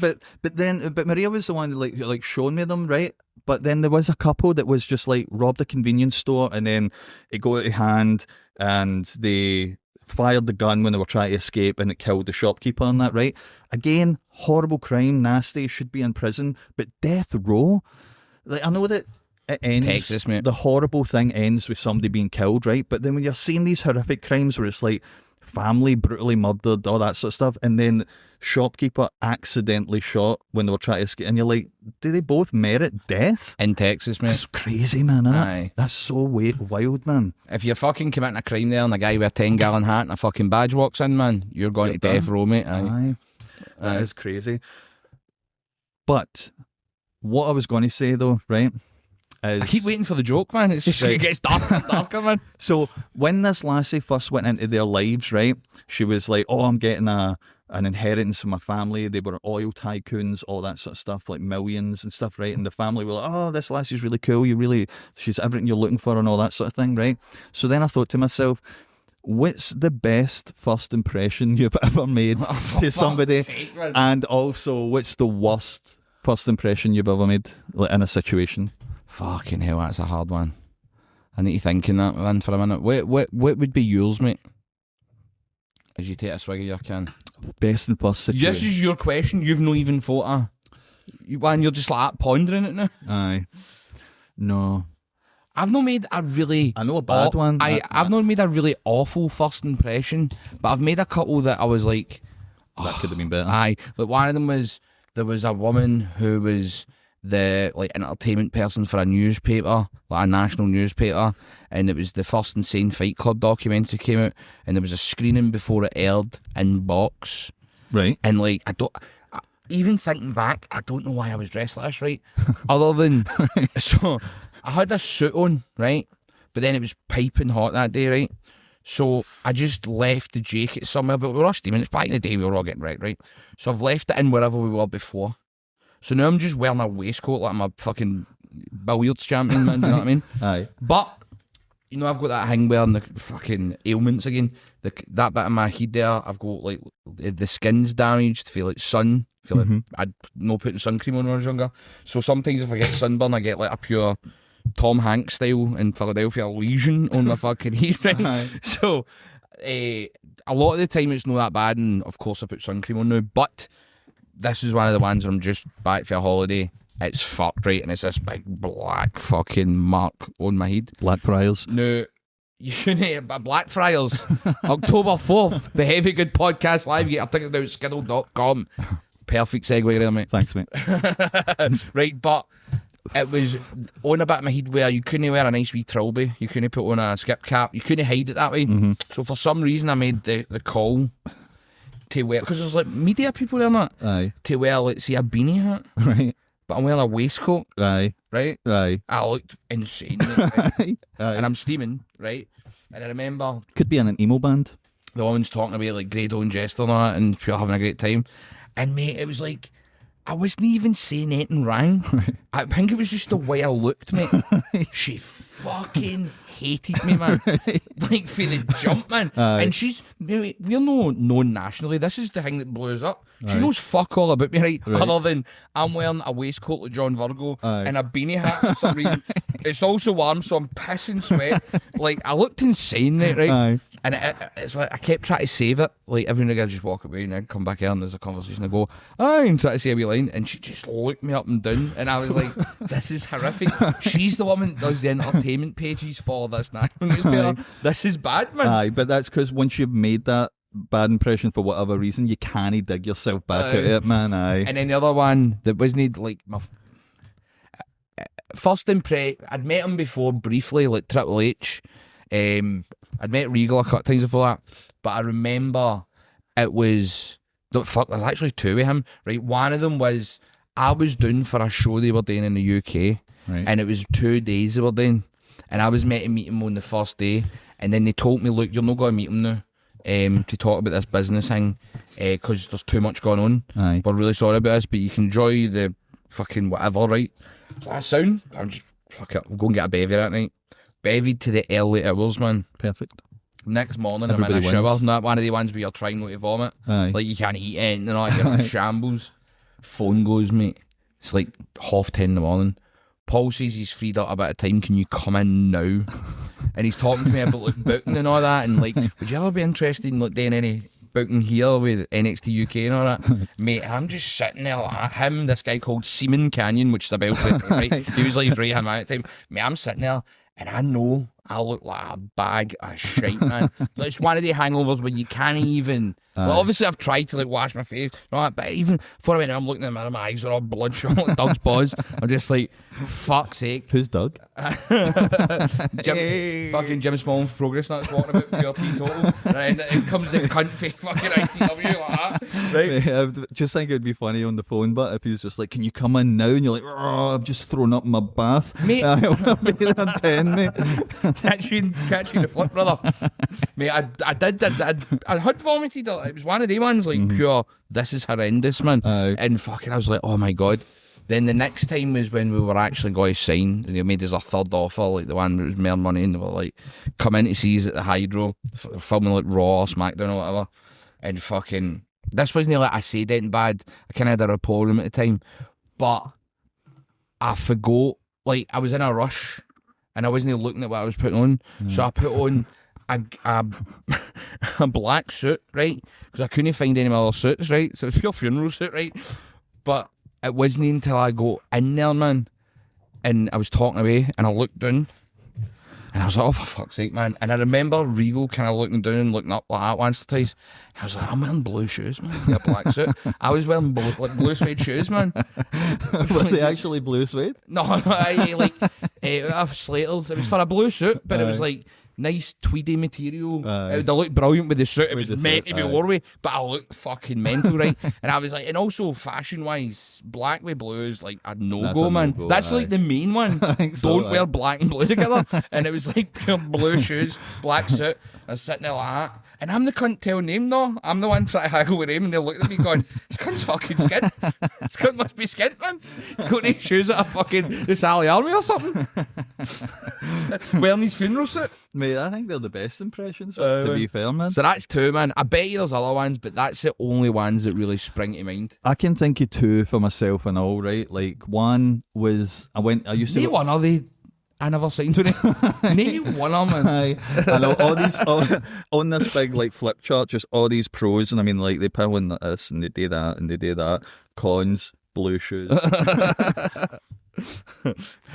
Speaker 2: but Maria was the one that like showed me them, right? But then there was a couple that was just like robbed a convenience store, and then it got out of hand, and they fired the gun when they were trying to escape, and it killed the shopkeeper and that, right? Again, horrible crime, nasty, should be in prison, but death row. Like, I know that it ends.
Speaker 3: Texas, mate.
Speaker 2: The horrible thing ends with somebody being killed, right? But then when you're seeing these horrific crimes where it's like family brutally murdered, all that sort of stuff, and then shopkeeper accidentally shot when they were trying to escape, and you're like, do they both merit death?
Speaker 3: In Texas, mate.
Speaker 2: That's crazy, man, isn't
Speaker 3: Aye.
Speaker 2: it? That's so wild, man.
Speaker 3: If you're fucking committing a crime there and a guy with a 10-gallon hat and a fucking badge walks in, man, you're going to death row, mate. Aye.
Speaker 2: That is crazy. But what I was going to say, though, right, is...
Speaker 3: I keep waiting for the joke, man. It's just
Speaker 2: Right.
Speaker 3: it gets darker and darker, man.
Speaker 2: So when this lassie first went into their lives, right, she was like, oh, I'm getting an inheritance from my family. They were oil tycoons, all that sort of stuff, like millions and stuff, right? And the family were like, oh, this lassie's really cool. She's everything you're looking for and all that sort of thing, right? So then I thought to myself, what's the best first impression you've ever made to somebody?
Speaker 3: Sake, man.
Speaker 2: And also, what's the worst first impression you've ever made, like, in a situation?
Speaker 3: Fucking hell, that's a hard one. I need to think in that one for a minute. What would be yours, mate? As you take a swig of your can.
Speaker 2: Best and first situation.
Speaker 3: This is your question. You've not even thought of. You're just like pondering it now.
Speaker 2: Aye. No.
Speaker 3: I've not made a really...
Speaker 2: I know a bad one.
Speaker 3: I've not made a really awful first impression, but I've made a couple that I was like...
Speaker 2: That could have been better.
Speaker 3: Aye. But one of them was, there was a woman who was the like entertainment person for a newspaper, like a national newspaper, and it was the first Insane Fight Club documentary came out, and there was a screening before it aired in box.
Speaker 2: Right.
Speaker 3: And like, even thinking back, I don't know why I was dressed like this, right? Other than, so I had a suit on, right? But then it was piping hot that day, right? So I just left the jacket somewhere, but we were all steaming. It's back in the day, we were all getting wrecked, right? So I've left it in wherever we were before. So now I'm just wearing a waistcoat like I'm a fucking billiards champion, man, do you know what I mean?
Speaker 2: Aye.
Speaker 3: But, you know, I've got that thing wearing the fucking ailments again. That bit of my head there, I've got like the skin's damaged, feel like sun. Feel like I'd no putting sun cream on when I was younger. So sometimes if I get sunburn, I get like a pure Tom Hanks style in Philadelphia lesion on my fucking head, right?
Speaker 2: Aye.
Speaker 3: So a lot of the time it's not that bad, and of course I put sun cream on now, but this is one of the ones where I'm just back for a holiday. It's fucked, right? And it's this big black fucking mark on my head.
Speaker 2: Blackfriars.
Speaker 3: No, you shouldn't. Blackfriars, October 4th, the Heavy Good Podcast Live. Get our tickets now at skiddle.com. Perfect segue there, mate.
Speaker 2: Thanks, mate.
Speaker 3: Right, but it was on a bit of my head where you couldn't wear a nice wee trilby. You couldn't put on a skip cap. You couldn't hide it that way. So for some reason I made the call to wear, because there's like media people there, not
Speaker 2: Aye.
Speaker 3: to wear, let's say, a beanie hat.
Speaker 2: Right.
Speaker 3: but I'm wearing a waistcoat,
Speaker 2: Aye.
Speaker 3: right?
Speaker 2: Aye.
Speaker 3: I looked insane, mate, right?
Speaker 2: Aye.
Speaker 3: And I'm steaming, right? And I remember
Speaker 2: Could be in an emo band.
Speaker 3: the woman's talking about like Grado and Jester and all that, and we were having a great time. And mate, it was like I wasn't even saying anything wrong.
Speaker 2: Right.
Speaker 3: I think it was just the way I looked, mate. She fucking hated me, man. Like for the jump, man.
Speaker 2: Aye.
Speaker 3: And she's we're no known nationally. This is the thing that blew us up. She
Speaker 2: Aye.
Speaker 3: knows fuck all about me, right?
Speaker 2: Right.
Speaker 3: Other than I'm wearing a waistcoat like John Virgo
Speaker 2: Aye.
Speaker 3: and a beanie hat for some reason. It's also warm, so I'm pissing sweat. Like I looked insane, mate, right?
Speaker 2: Aye.
Speaker 3: And it's like I kept trying to save it. Like every now and again, I'd just walk away and I'd come back in and there's a conversation. I go, aye, and try to say a wee line. And she just looked me up and down. And I was like, this is horrific. She's the woman that does the entertainment pages for this national newspaper.
Speaker 2: Aye.
Speaker 3: This is bad, man.
Speaker 2: Aye, but that's because once you've made that bad impression for whatever reason, you can't dig yourself back out of it, man. Aye.
Speaker 3: And then the other one that wasn't like my first impression, I'd met him before briefly, like Triple H. I'd met Regal a couple of times before that, but I remember it was there's actually two of him, right? One of them was I was doing for a show they were doing in the UK,
Speaker 2: Right.
Speaker 3: and it was 2 days they were doing, and I was meant to meet him on the first day, and then they told me, look, you're not going to meet him now, to talk about this business thing, because there's too much going on.
Speaker 2: Aye.
Speaker 3: We're really sorry about this, but you can enjoy the fucking whatever, right? So I sound, I'm just fuck it, I'll go and get a bevy that night. Bevied to the early hours, man.
Speaker 2: Perfect.
Speaker 3: Next morning, I'm in
Speaker 2: Everybody
Speaker 3: a shower.
Speaker 2: wins.
Speaker 3: Not one of the ones where you're trying not to vomit.
Speaker 2: Aye.
Speaker 3: Like you can't eat anything and all. You're in shambles. Phone goes, mate. It's like 10:30 in the morning. Paul says he's freed up a bit of time. Can you come in now? And he's talking to me about like booking and all that. And like, would you ever be interested in like doing any booking here with NXT UK and all that? Mate, I'm just sitting there like him, this guy called Seaman Canyon, which is about it, right? He was like his right hand man at the time. Mate, I'm sitting there and I know I look like a bag of shite, man. It's one of the hangovers where you can't even. Well, obviously, I've tried to like wash my face, but even before I went, I'm looking at my eyes are all bloodshot like Doug's paws. I'm just like, fuck's sake.
Speaker 2: Who's Doug?
Speaker 3: Fucking Jim Small's progress nuts walking about pure teetotal, and it comes the cunt for fucking ICW like that, right?
Speaker 2: I just think it'd be funny on the phone, but if he's just like, "Can you come in now?" and you're like, "Oh, I've just thrown up in my bath,
Speaker 3: Mate."
Speaker 2: I'll be there in 10, mate.
Speaker 3: Catch you in the flip, brother. Mate, I had vomited. It was one of the ones like pure. This is horrendous, man.
Speaker 2: Aye.
Speaker 3: And fucking, I was like, oh my god. Then the next time was when we were actually going to sign, and they made us a third offer, like the one that was more money, and they were like, come in to see us at the Hydro, filming like Raw or SmackDown or whatever. And fucking, this wasn't like I said anything bad. I kind of had a rapport with him at the time, but I forgot. Like I was in a rush, and I wasn't looking at what I was putting on, so I put on a black suit, right? Because I couldn't find any other suits, right? So it was pure funeral suit, right? But it wasn't until I go in there, man, and I was talking away, and I looked down, and I was like, oh, for fuck's sake, man. And I remember Regal kind of looking down and looking up like that once or twice. I was like, I'm wearing blue shoes, man. Yeah, black suit. I was wearing blue suede shoes, man.
Speaker 2: Were they actually blue suede?
Speaker 3: No, Slater's. It was for a blue suit, but it was like nice tweedy material.
Speaker 2: Aye.
Speaker 3: It would have looked brilliant with the suit. It
Speaker 2: With
Speaker 3: was
Speaker 2: the
Speaker 3: meant
Speaker 2: suit,
Speaker 3: to be
Speaker 2: aye.
Speaker 3: wore with, but I looked fucking mental, right? And I was like, and also fashion wise, black with blue is like a no
Speaker 2: That's
Speaker 3: go,
Speaker 2: a
Speaker 3: man.
Speaker 2: no-go,
Speaker 3: That's
Speaker 2: aye.
Speaker 3: like the main one.
Speaker 2: I think so,
Speaker 3: Don't
Speaker 2: aye.
Speaker 3: wear black and blue together. And it was like pure blue shoes, black suit. I was sitting there like that. And I'm the cunt telling him, no. I'm the one trying to haggle with him, and they're looking at me going, this cunt's fucking skint. This cunt must be skint, man. He's got these shoes that are fucking the Sally Army or something. Wearing his funeral suit.
Speaker 2: Mate, I think they're the best impressions, to be fair, man.
Speaker 3: So that's two, man. I bet you there's other ones, but that's the only ones that really spring to mind.
Speaker 2: I can think of two for myself and all, right? Like, one was, I used to
Speaker 3: Name one of the I never signed with him. Name one of them, man.
Speaker 2: I know all these on this big like flip chart, just all these pros, and I mean like they put in this and they do that and they do that. Cons, blue shoes.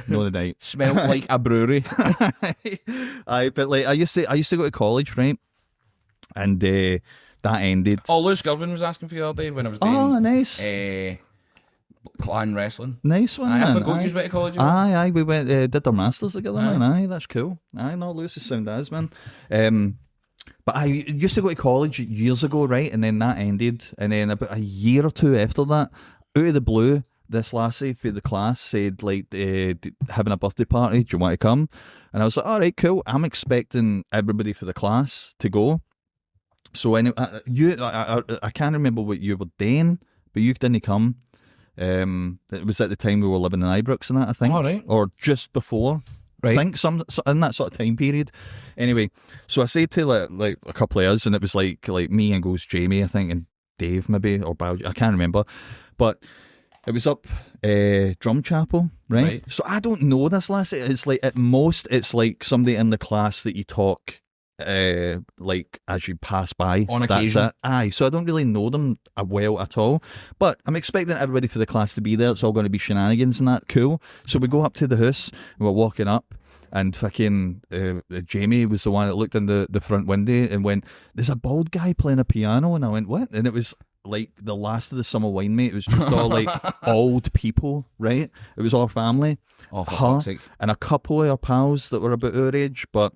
Speaker 2: No, the night.
Speaker 3: Smelled like a brewery.
Speaker 2: Aye, but like I used to go to college, right? And that ended.
Speaker 3: Oh, Lewis Girvin was asking for you the other day when I was doing
Speaker 2: Oh, nice.
Speaker 3: clan wrestling.
Speaker 2: Nice one,
Speaker 3: I
Speaker 2: man.
Speaker 3: forgot you went to college.
Speaker 2: Aye, we went did our masters together,
Speaker 3: Aye.
Speaker 2: man. Aye, that's cool. Aye, no, Lewis is sound as, man. But I used to go to college years ago, right? And then that ended, and then about a year or two after that, out of the blue, this lassie for the class said, like, having a birthday party, do you want to come? And I was like, all right, cool. I'm expecting everybody for the class to go. So anyway, I can't remember what you were doing, but you didn't come. It was at the time we were living in Ibrox and that, I think.
Speaker 3: All right.
Speaker 2: Or just before. Right. I think some in that sort of time period. Anyway, so I said to like a couple of us, and it was like me and goes Jamie, I think, and Dave maybe, or Bao, I can't remember. But it was up Drum Chapel, right? So I don't know this lassie. It's like, at most, it's like somebody in the class that you talk like as you pass by
Speaker 3: on occasion.
Speaker 2: That's it. Aye, so I don't really know them well at all, but I'm expecting everybody for the class to be there. It's all going to be shenanigans and that. Cool. So we go up to the house and we're walking up, and fucking Jamie was the one that looked in the front window and went, "There's a bald guy playing a piano." And I went, "What?" And it was like the last of the summer wine, mate. It was just all like old people, right? It was our family,
Speaker 3: for fuck's sake.
Speaker 2: And a couple of our pals that were about our age, but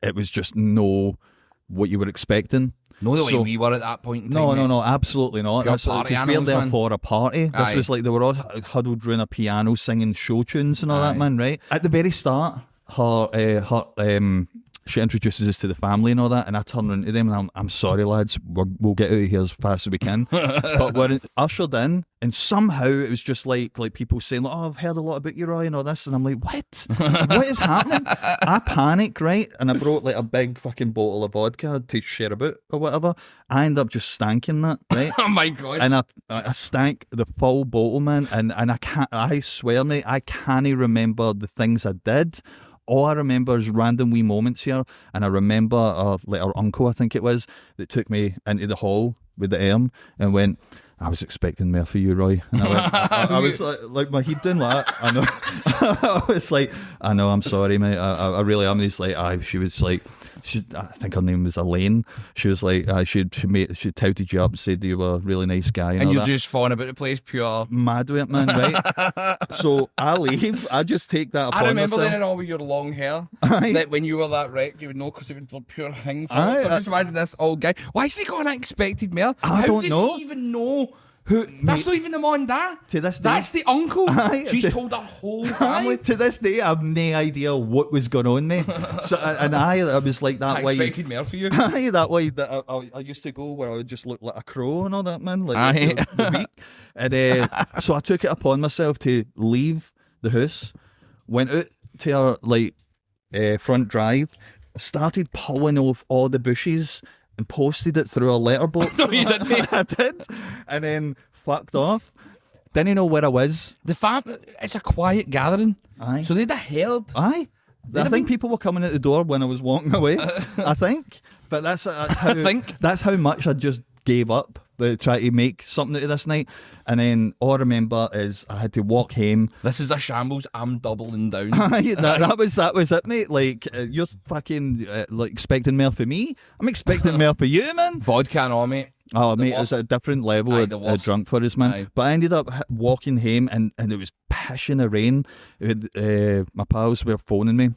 Speaker 2: it was just what you were expecting.
Speaker 3: No, the way we were at that point in time.
Speaker 2: No, absolutely not.
Speaker 3: Pure
Speaker 2: That's
Speaker 3: party
Speaker 2: because we're there
Speaker 3: animals,
Speaker 2: for a party. This
Speaker 3: Aye.
Speaker 2: was like they were all huddled around a piano singing show tunes and all
Speaker 3: Aye.
Speaker 2: that, man, right? At the very start, she introduces us to the family and all that, and I turn around to them and I'm sorry, lads, we'll get out of here as fast as we can. But we're ushered in, and somehow it was just like people saying, like, "Oh, I've heard a lot about you, Roy," and all this, and I'm like, "What? What is happening?" I panic, right? And I brought like a big fucking bottle of vodka to share about or whatever. I end up just stanking that, right?
Speaker 3: Oh my god!
Speaker 2: And I stank the full bottle, man, and I swear, mate, I can't remember the things I did. All I remember is random wee moments here, and I remember like our uncle, I think it was, that took me into the hall with the arm and went, "I was expecting more for you, Roy." And I went, I was like my head doing like that. I know. I was like, "I know, I'm sorry, mate. I really am." And he's like, she was like, I think her name was Elaine. She was like, she touted you up and said you were a really nice guy.
Speaker 3: And you're
Speaker 2: that.
Speaker 3: just falling about the place pure.
Speaker 2: Mad with it, man, right? So I leave. I just take that upon
Speaker 3: I remember
Speaker 2: myself.
Speaker 3: then all with your long hair.
Speaker 2: Aye.
Speaker 3: That when you were that wrecked, you would know because it would be pure hang.
Speaker 2: Aye,
Speaker 3: So just imagine this old guy. Why is he got unexpected mail?
Speaker 2: I don't
Speaker 3: does
Speaker 2: know.
Speaker 3: he even know? Who? That's not even the mom and dad.
Speaker 2: To this day.
Speaker 3: That's the uncle.
Speaker 2: Aye,
Speaker 3: She's told the whole
Speaker 2: Aye,
Speaker 3: family.
Speaker 2: to this day, I have no idea what was going on, mate. So, and I was like that
Speaker 3: I
Speaker 2: way.
Speaker 3: expected more for you.
Speaker 2: Aye, that way that I used to go where I would just look like a crow and all that, man. Like
Speaker 3: Aye.
Speaker 2: the week. And so I took it upon myself to leave the house, went out to our front drive, started pulling off all the bushes and posted it through a letterbox.
Speaker 3: No, you didn't, mate.
Speaker 2: I did. And then fucked off. Didn't know where I was.
Speaker 3: It's a quiet gathering.
Speaker 2: Aye.
Speaker 3: So they'd have heard.
Speaker 2: Aye. I think people were coming out the door when I was walking away. I think. But that's how that's how much I just gave up trying to make something out of this night. And then all I remember is I had to walk home.
Speaker 3: This is a shambles. I'm doubling down.
Speaker 2: Aye, that was it, mate. Like you're fucking like expecting more for me. I'm expecting more for you, man.
Speaker 3: Vodka and all, mate.
Speaker 2: Oh,
Speaker 3: The
Speaker 2: mate,
Speaker 3: worst.
Speaker 2: it's a different level
Speaker 3: Aye,
Speaker 2: of
Speaker 3: the worst.
Speaker 2: drunk for us, man.
Speaker 3: Aye.
Speaker 2: But I ended up walking home, and it was pissing the rain. My pals were phoning me.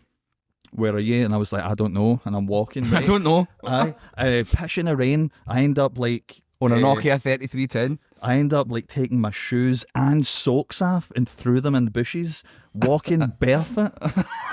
Speaker 2: Where are you? And I was like, I don't know. And I'm walking. Right?
Speaker 3: I don't know.
Speaker 2: Aye, pissing the rain. I end up like
Speaker 3: On a Nokia 3310.
Speaker 2: I end up like taking my shoes and socks off and threw them in the bushes, walking barefoot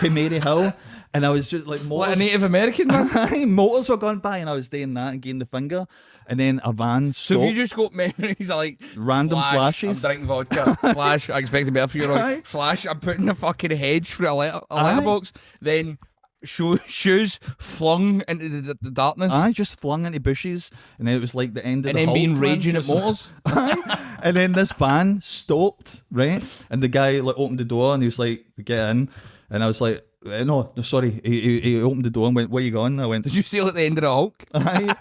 Speaker 2: to Mary Hill. And I was just like,
Speaker 3: Like a Native American, man.
Speaker 2: Aye, motors were going by, and I was doing that and getting the finger. And then a van
Speaker 3: So
Speaker 2: stopped.
Speaker 3: if you just got memories of like
Speaker 2: Random
Speaker 3: flash,
Speaker 2: flashes.
Speaker 3: I'm drinking vodka. Flash, I expect to be for you, Roy.
Speaker 2: Aye.
Speaker 3: Flash, I'm putting a fucking hedge through a letterbox. Then shoes flung into the darkness.
Speaker 2: I just flung into bushes, and then it was like the end of
Speaker 3: And
Speaker 2: the
Speaker 3: then
Speaker 2: Hulk,
Speaker 3: being
Speaker 2: man,
Speaker 3: raging at
Speaker 2: just-
Speaker 3: motors.
Speaker 2: Aye. And then this van stopped, right? And the guy like opened the door, and he was like, "Get in." And I was like, "No, sorry." He opened the door and went, "Where you going?" I went,
Speaker 3: Did you see at the end of the Hulk?
Speaker 2: "Aye."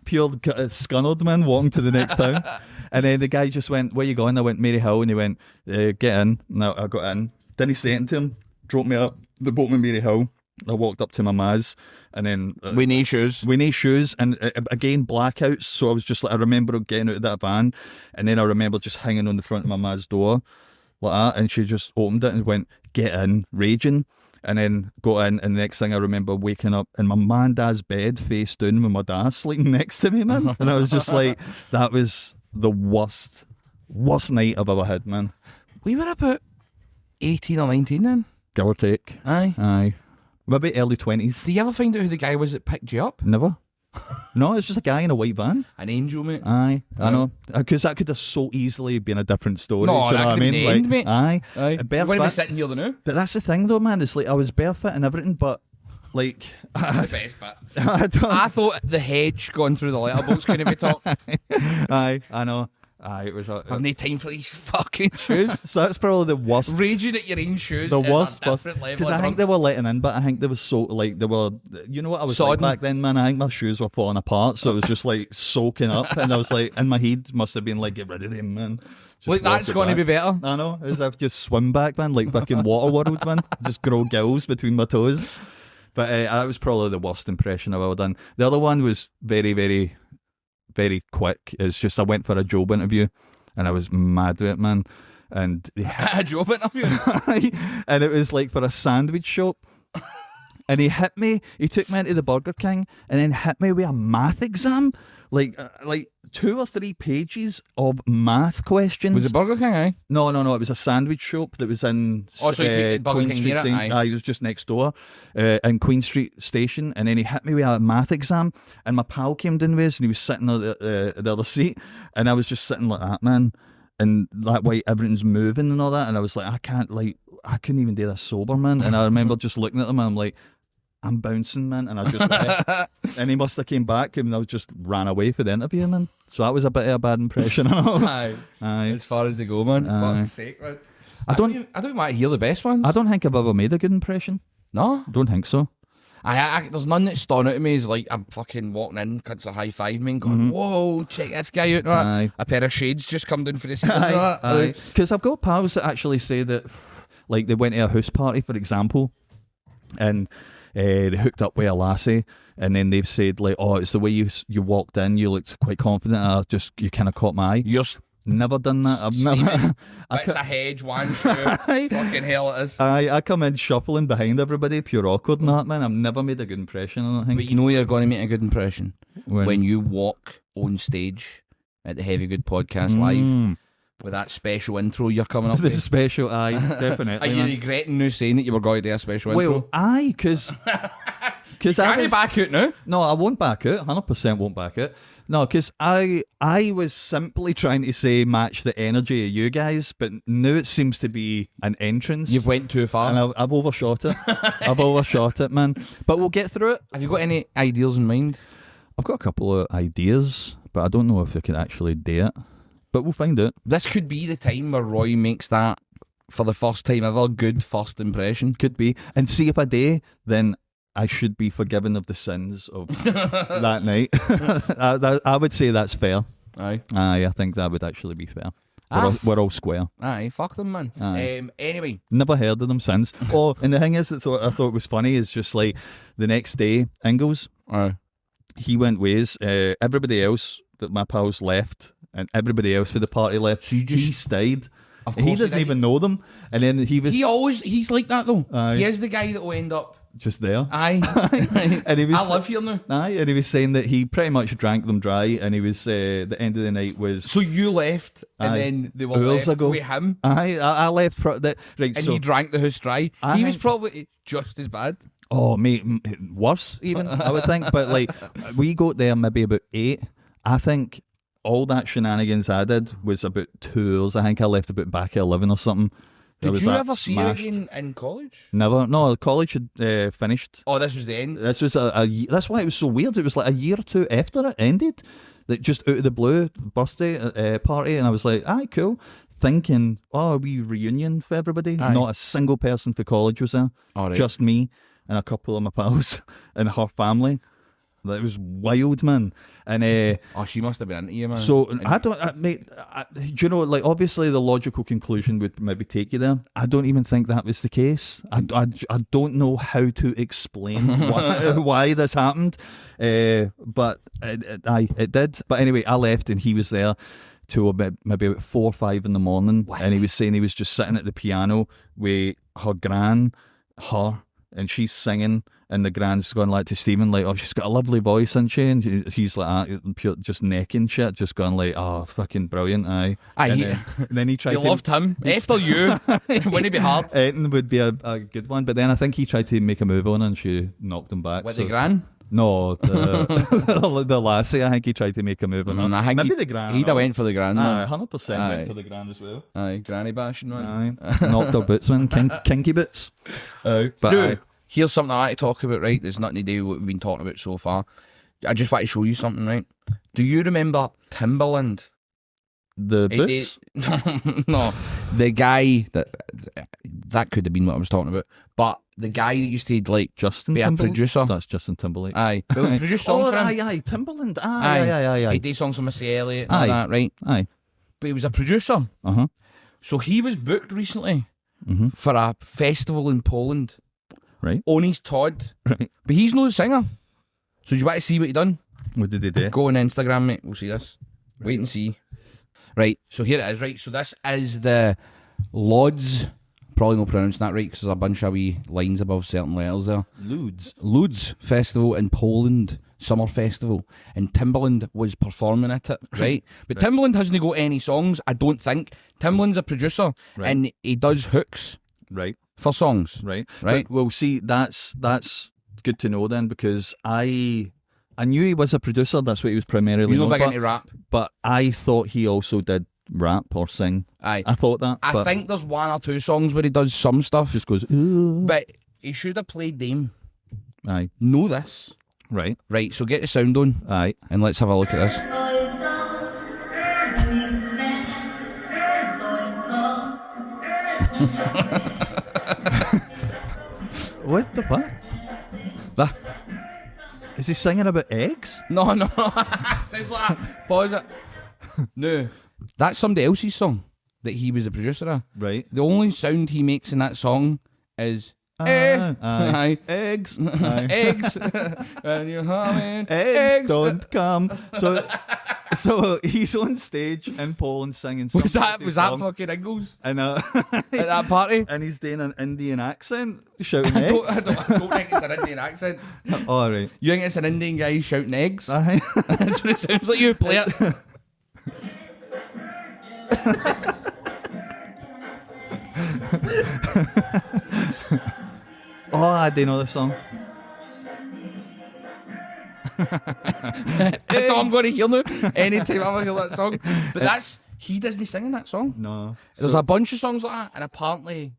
Speaker 2: Pure scunnered, man, walking to the next town. And then the guy just went, "Where you going?" I went, "Mary Hill." And he went, "Get in." No, I got in. Then he said anything to him, dropped me up the boat with Mary Hill. I walked up to my Maz, and then
Speaker 3: With no shoes.
Speaker 2: we need shoes, and again blackouts. So I was just like, I remember getting out of that van, and then I remember just hanging on the front of my Maz's door like that, and she just opened it and went, "Get in," raging, and then got in. And the next thing I remember waking up in my man and dad's bed, face down, with my dad sleeping next to me, man. And I was just like, that was the worst Worst night I've ever had, man.
Speaker 3: We were about 18 or 19 then.
Speaker 2: Give or take.
Speaker 3: Aye.
Speaker 2: Maybe early 20s.
Speaker 3: Do you ever find out who the guy was that picked you up?
Speaker 2: Never. No, it's just a guy in a white van.
Speaker 3: An angel, mate.
Speaker 2: Aye, I know. Because that could have so easily been a different story.
Speaker 3: No,
Speaker 2: do you
Speaker 3: that
Speaker 2: know what I
Speaker 3: could have
Speaker 2: mean?
Speaker 3: been the end, mate.
Speaker 2: Aye.
Speaker 3: Aye. You're going to be
Speaker 2: Barefoot.
Speaker 3: sitting here the now.
Speaker 2: But that's the thing, though, man. It's like I was barefoot and everything, but like
Speaker 3: That's the best bit.
Speaker 2: I don't.
Speaker 3: I thought the hedge going through the letterbox couldn't be topped.
Speaker 2: Aye, I know. Aye, it was.
Speaker 3: I've no time for these fucking shoes.
Speaker 2: So that's probably the worst.
Speaker 3: Raging at your own shoes.
Speaker 2: The
Speaker 3: is
Speaker 2: worst,
Speaker 3: a different level.
Speaker 2: because I think they were letting in, but I think they were so like they were. You know what I was like
Speaker 3: Sodden.
Speaker 2: back then, man. I think my shoes were falling apart, so it was just like soaking up, and I was like, in my head must have been like, get rid of them, man. Just
Speaker 3: Look, that's
Speaker 2: walk it
Speaker 3: going to be
Speaker 2: back.
Speaker 3: better.
Speaker 2: I know, as if just swim back, man, like fucking Waterworld, man. Just grow gills between my toes. But that was probably the worst impression I've ever done. The other one was very, very, very quick. It's just I went for a job interview. And I was mad with it, man. And
Speaker 3: A job interview.
Speaker 2: and it was like for a sandwich shop. And he took me into the Burger King and then hit me with a math exam. Like 2 or 3 pages of math questions.
Speaker 3: Was it Burger King, aye?
Speaker 2: No, it was a sandwich shop that was in
Speaker 3: Oh, so you took the Burger
Speaker 2: Queen
Speaker 3: King
Speaker 2: Street
Speaker 3: near it,
Speaker 2: Station.
Speaker 3: aye.
Speaker 2: It was just next door in Queen Street Station, and then he hit me with a math exam, and my pal came down with us, and he was sitting on the other seat, and I was just sitting like that, man, and that way everything's moving and all that, and I was like, I couldn't even do this sober, man, and I remember just looking at him, and I'm like, I'm bouncing, man, and I just left. And he must have came back and I just ran away for the interview, man. So that was a bit of a bad impression. I know.
Speaker 3: Aye. As far as they go, man.
Speaker 2: Aye.
Speaker 3: Fuck's sake, man.
Speaker 2: I don't
Speaker 3: want to hear the best ones.
Speaker 2: I don't think I've ever made a good impression.
Speaker 3: No.
Speaker 2: Don't think so.
Speaker 3: I there's none that's stoned out to me is like I'm fucking walking in, cunts are high five me and going, whoa, check this guy out.
Speaker 2: Aye.
Speaker 3: A pair of shades just come down for the ceiling.
Speaker 2: Because I've got pals that actually say that, like, they went to a house party, for example, and they hooked up with a lassie, and then they've said like, oh, it's the way you walked in, you looked quite confident, and you kind of caught my eye.
Speaker 3: You're
Speaker 2: Never done that. I've never.
Speaker 3: It's a hedge, one shoe. Fucking hell it is.
Speaker 2: I come in shuffling behind everybody, pure awkward and that, man. I've never made a good impression, I don't think.
Speaker 3: But you know you're going to make a good impression
Speaker 2: When?
Speaker 3: when you walk on stage at the Heavy Good Podcast Live with that special intro you're coming up
Speaker 2: The
Speaker 3: with.
Speaker 2: special, aye, definitely.
Speaker 3: Are you
Speaker 2: man.
Speaker 3: regretting now saying that you were going to do a special intro?
Speaker 2: Well, aye, because
Speaker 3: Can you back out now?
Speaker 2: No, I won't back out. 100% won't back out. No, because I was simply trying to say match the energy of you guys, but now it seems to be an entrance.
Speaker 3: You've went too far.
Speaker 2: and I've overshot it. I've overshot it, man. But we'll get through it.
Speaker 3: Have you got any ideas in mind?
Speaker 2: I've got a couple of ideas, but I don't know if I can actually do it. But we'll find out.
Speaker 3: This could be the time where Roy makes that, for the first time ever, good first impression.
Speaker 2: Could be. And see if I do, then I should be forgiven of the sins of that night. I would say that's fair.
Speaker 3: Aye.
Speaker 2: Aye, I think that would actually be fair. We're all square.
Speaker 3: Aye, fuck them, man.
Speaker 2: Aye.
Speaker 3: Anyway.
Speaker 2: Never heard of them since. And the thing is, I thought was funny is just like the next day, Ingalls,
Speaker 3: Aye.
Speaker 2: he went ways. Everybody else that my pals left, and everybody else for the party left.
Speaker 3: So you just-
Speaker 2: he stayed.
Speaker 3: Of
Speaker 2: He
Speaker 3: course
Speaker 2: doesn't
Speaker 3: did.
Speaker 2: even know them. And then
Speaker 3: He's like that though.
Speaker 2: Aye.
Speaker 3: He is the guy that will end up.
Speaker 2: just there.
Speaker 3: Aye.
Speaker 2: And he was,
Speaker 3: I live here now.
Speaker 2: Aye, and he was saying that he pretty much drank them dry, and he was the end of the night was.
Speaker 3: So you left, and
Speaker 2: Aye.
Speaker 3: then they were
Speaker 2: Hours
Speaker 3: left
Speaker 2: ago.
Speaker 3: with him,
Speaker 2: I left right.
Speaker 3: and
Speaker 2: So
Speaker 3: he drank the house dry.
Speaker 2: I
Speaker 3: He was
Speaker 2: think-
Speaker 3: probably just as bad.
Speaker 2: oh, mate, worse even I would think. But like we got there maybe about 8. I think all that shenanigans I did was about 2 hours. I think I left about back at 11 or something. I
Speaker 3: Did
Speaker 2: was
Speaker 3: you
Speaker 2: that
Speaker 3: ever see her
Speaker 2: smashed.
Speaker 3: again in college?
Speaker 2: Never. No, college had finished.
Speaker 3: Oh, this was the end.
Speaker 2: This was that's why it was so weird. It was like a year or 2 after it ended, that just out of the blue birthday party, and I was like, aye, cool. Thinking, oh, a wee reunion for everybody.
Speaker 3: Aye.
Speaker 2: Not a single person for college was there.
Speaker 3: All right.
Speaker 2: Just me and a couple of my pals and her family. It was wild, man. And
Speaker 3: Oh, she must have been into you, man.
Speaker 2: so
Speaker 3: And-
Speaker 2: I don't, mate. Do you know? Like, obviously, the logical conclusion would maybe take you there. I don't even think that was the case. I don't know how to explain why this happened, but it did. But anyway, I left, and he was there till maybe about 4 or 5 in the morning, and he was saying he was just sitting at the piano with her gran, and she's singing, And the grand's going like to Stephen, like, oh, she's got a lovely voice, hasn't she? And he's like, pure, just necking shit, just going like, oh, fucking brilliant, aye.
Speaker 3: Aye,
Speaker 2: then he tried
Speaker 3: you
Speaker 2: to...
Speaker 3: loved him. After you, wouldn't it be hard?
Speaker 2: Eton would be a good one, but then I think he tried to make a move on and she knocked him back.
Speaker 3: With the gran?
Speaker 2: No, the lassie, I think he tried to make a move on her.
Speaker 3: I think
Speaker 2: Maybe the gran.
Speaker 3: He'd have went for the gran.
Speaker 2: Aye, 100%
Speaker 3: Aye.
Speaker 2: went for the gran as well.
Speaker 3: Aye, granny bashing, man.
Speaker 2: Aye, knocked her boots, man. Kinky boots. But
Speaker 3: Dude, here's something I like to talk about, right? There's nothing to do with what we've been talking about so far. I just want to show you something, right? Do you remember Timberland?
Speaker 2: The boots?
Speaker 3: No, the guy that could have been what I was talking about. But the guy that used to like
Speaker 2: Justin
Speaker 3: be
Speaker 2: Timberlake?
Speaker 3: a producer.
Speaker 2: That's Justin Timberlake.
Speaker 3: Aye, well, produce songs for him.
Speaker 2: Aye, Timberland. Aye.
Speaker 3: He did songs for Missy Elliott and all
Speaker 2: Aye.
Speaker 3: that, right?
Speaker 2: Aye.
Speaker 3: But he was a producer.
Speaker 2: Uh-huh.
Speaker 3: So he was booked recently
Speaker 2: Mm-hmm.
Speaker 3: for a festival in Poland.
Speaker 2: Right.
Speaker 3: Oni's Todd.
Speaker 2: Right.
Speaker 3: But he's no singer. So do you want to see what he done?
Speaker 2: What did he do?
Speaker 3: Go on Instagram, mate. We'll see this. Wait and see. Right, so here it is, right? So this is the Lodz. Probably not pronouncing that right because there's a bunch of wee lines above certain letters there. Lodz Festival in Poland. Summer festival. And Timberland was performing at it, right? But Timberland hasn't got any songs, I don't think. Timberland's a producer and he does hooks for songs.
Speaker 2: Right.
Speaker 3: Right.
Speaker 2: But, well, see, that's good to know then, because I knew he was a producer. That's what he was primarily
Speaker 3: You're
Speaker 2: known
Speaker 3: not big
Speaker 2: for.
Speaker 3: into rap.
Speaker 2: But I thought he also did rap or sing.
Speaker 3: Aye.
Speaker 2: I thought that.
Speaker 3: I
Speaker 2: but
Speaker 3: think there's one or two songs where he does some stuff.
Speaker 2: just goes, ooh.
Speaker 3: But he should have played them.
Speaker 2: Aye.
Speaker 3: Know this.
Speaker 2: Right.
Speaker 3: Right, so get the sound on
Speaker 2: Aye.
Speaker 3: and let's have a look at this.
Speaker 2: What the fuck?
Speaker 3: That.
Speaker 2: Is he singing about eggs?
Speaker 3: No. Sounds like that. Pause it. No. That's somebody else's song that he was a producer of.
Speaker 2: Right.
Speaker 3: The only sound he makes in that song is
Speaker 2: Aye. Eggs. Aye.
Speaker 3: eggs. And you're having
Speaker 2: Eggs don't come. So he's on stage in Poland singing some
Speaker 3: Was that
Speaker 2: song,
Speaker 3: fucking Ingles
Speaker 2: and
Speaker 3: at that party?
Speaker 2: and he's doing an Indian accent shouting
Speaker 3: I
Speaker 2: eggs.
Speaker 3: don't think it's an Indian accent.
Speaker 2: All right.
Speaker 3: You think it's an Indian guy shouting eggs?
Speaker 2: Aye.
Speaker 3: That's what it sounds like. You play it.
Speaker 2: Oh, I do know this song.
Speaker 3: That's all I'm going to hear now. Anytime I hear that song. But he doesn't sing in that song.
Speaker 2: No.
Speaker 3: There's a bunch of songs like that, and apparently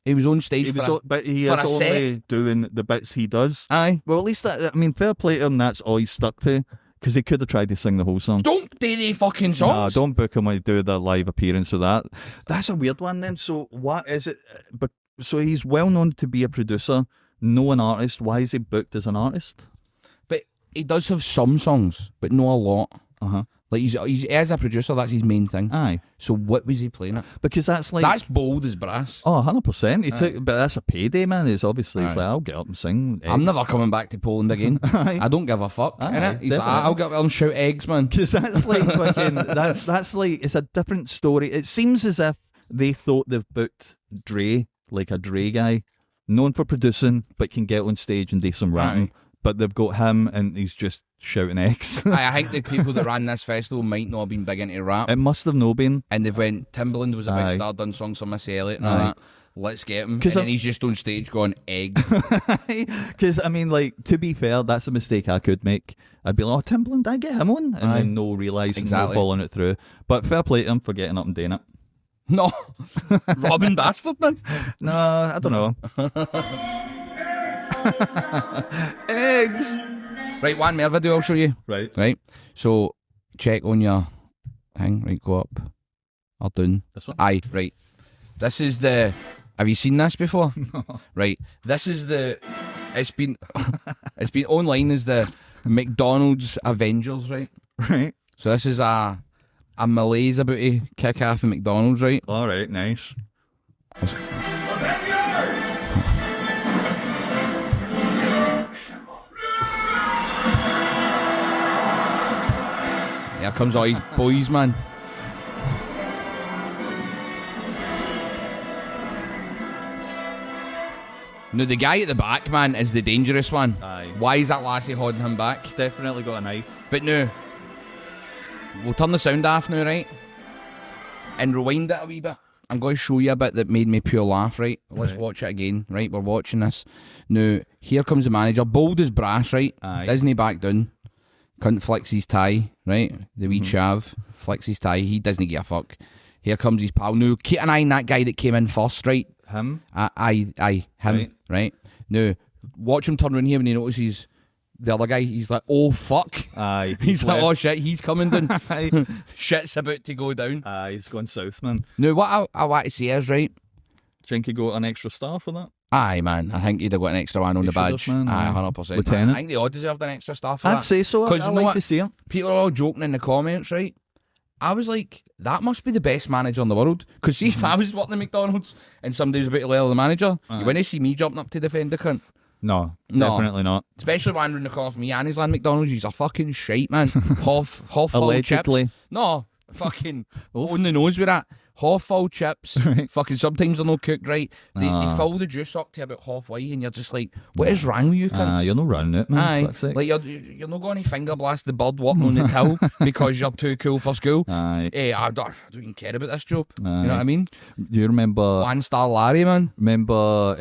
Speaker 3: he was on stage
Speaker 2: But he
Speaker 3: for
Speaker 2: is
Speaker 3: a
Speaker 2: only doing the bits he does.
Speaker 3: Aye.
Speaker 2: Well, at least that. I mean, fair play to him. That's all he's stuck to. Because he could have tried to sing the whole song.
Speaker 3: Don't do the fucking
Speaker 2: Nah,
Speaker 3: songs.
Speaker 2: don't book him when he do the live appearance of that. That's a weird one then. So what is it? But so he's well known to be a producer, no an artist. Why is he booked as an artist?
Speaker 3: But he does have some songs, but not a lot.
Speaker 2: Uh-huh.
Speaker 3: Like he's as a producer, that's his main thing.
Speaker 2: Aye.
Speaker 3: So what was he playing at?
Speaker 2: Because that's like...
Speaker 3: That's bold as brass.
Speaker 2: Oh, 100%. He took, but that's a payday, man. He's obviously he's
Speaker 3: Aye.
Speaker 2: like, I'll get up and sing eggs.
Speaker 3: I'm never coming back to Poland again.
Speaker 2: Aye.
Speaker 3: I don't give a fuck.
Speaker 2: Aye,
Speaker 3: Innit? He's like,
Speaker 2: definitely.
Speaker 3: I'll get up and shout eggs, man.
Speaker 2: Because that's like fucking... that's like... It's a different story. It seems as if they thought they've booked Dre, like a Dre guy, known for producing, but can get on stage and do some rapping.
Speaker 3: Aye.
Speaker 2: But they've got him and he's just shouting eggs.
Speaker 3: I think the people that ran this festival might not have been big into rap.
Speaker 2: It must have no been.
Speaker 3: And they've went, Timberland was a big
Speaker 2: Aye.
Speaker 3: star, done songs for Missy Elliott and all
Speaker 2: Aye.
Speaker 3: that. Let's get him. And
Speaker 2: 'Cause
Speaker 3: then he's just on stage going, egg.
Speaker 2: Because, I mean, like, to be fair, that's a mistake I could make. I'd be like, oh, Timberland, I get him on. And
Speaker 3: Aye.
Speaker 2: then no realising,
Speaker 3: Exactly.
Speaker 2: no following it through. But fair play to him for getting up and doing it.
Speaker 3: No. Robin Bastard, man.
Speaker 2: No, I don't know. Eggs!
Speaker 3: Right, one more video I'll show you.
Speaker 2: Right.
Speaker 3: Right. So, check on your thing. Right, go up. Or down.
Speaker 2: This one?
Speaker 3: Aye, right. This is the... Have you seen this before? No. Right. This is the... It's been online as the McDonald's Avengers, right?
Speaker 2: Right.
Speaker 3: So this is a malaise about to kick off at McDonald's, right?
Speaker 2: All right, nice.
Speaker 3: Here comes all these boys, man. No, the guy at the back, man, is the dangerous one.
Speaker 2: Aye.
Speaker 3: Why is that lassie holding him back?
Speaker 2: Definitely got a knife.
Speaker 3: But no, we'll turn the sound off now, right? And rewind it a wee bit. I'm going to show you a bit that made me pure laugh, right? Let's watch it again, right? We're watching this. Now, here comes the manager, bold as brass, right?
Speaker 2: Aye.
Speaker 3: Disney back down. Cunt flicks his tie, right? The wee chav flicks his tie. He doesn't give a fuck. Here comes his pal. Now, keep an eye on that guy that came in first, right?
Speaker 2: Him?
Speaker 3: Aye, him, right? Now, watch him turn around here when he notices the other guy. He's like, oh, fuck.
Speaker 2: Aye.
Speaker 3: He's like, oh, shit, he's coming down.
Speaker 2: Aye.
Speaker 3: Shit's about to go down.
Speaker 2: Aye, he's going south, man.
Speaker 3: Now, what I want to say is, right?
Speaker 2: Do you think he got an extra star for that?
Speaker 3: Aye, man. I think he'd have got an extra one on
Speaker 2: He
Speaker 3: the badge.
Speaker 2: should have, man.
Speaker 3: Aye, 100%.
Speaker 2: Lieutenant.
Speaker 3: I think they all deserved an extra star for that.
Speaker 2: I'd say so. I'd
Speaker 3: you know
Speaker 2: like
Speaker 3: what?
Speaker 2: to see him.
Speaker 3: People are all joking in the comments, right? I was like, that must be the best manager in the world. Because see, if I was working at McDonald's and somebody was about to yell at the manager, you wouldn't see me jumping up to defend the cunt.
Speaker 2: No,
Speaker 3: No.
Speaker 2: definitely not.
Speaker 3: Especially when round the corner from me, Annie's McDonald's, he's a fucking shite, man. half full
Speaker 2: Allegedly.
Speaker 3: chips. No, fucking on the nose with that. Half full chips. Fucking sometimes they're not cooked right. They fill the juice up to about halfway, and you're just like, what is wrong with you, cunts?
Speaker 2: You're not running it, man.
Speaker 3: Aye,
Speaker 2: Fuck's sake.
Speaker 3: like you're not going to finger blast the bird working on the till because you're too cool for school.
Speaker 2: Aye.
Speaker 3: I don't even care about this job.
Speaker 2: Aye.
Speaker 3: You know what I mean?
Speaker 2: Do you remember?
Speaker 3: 1-star Larry, man.
Speaker 2: Remember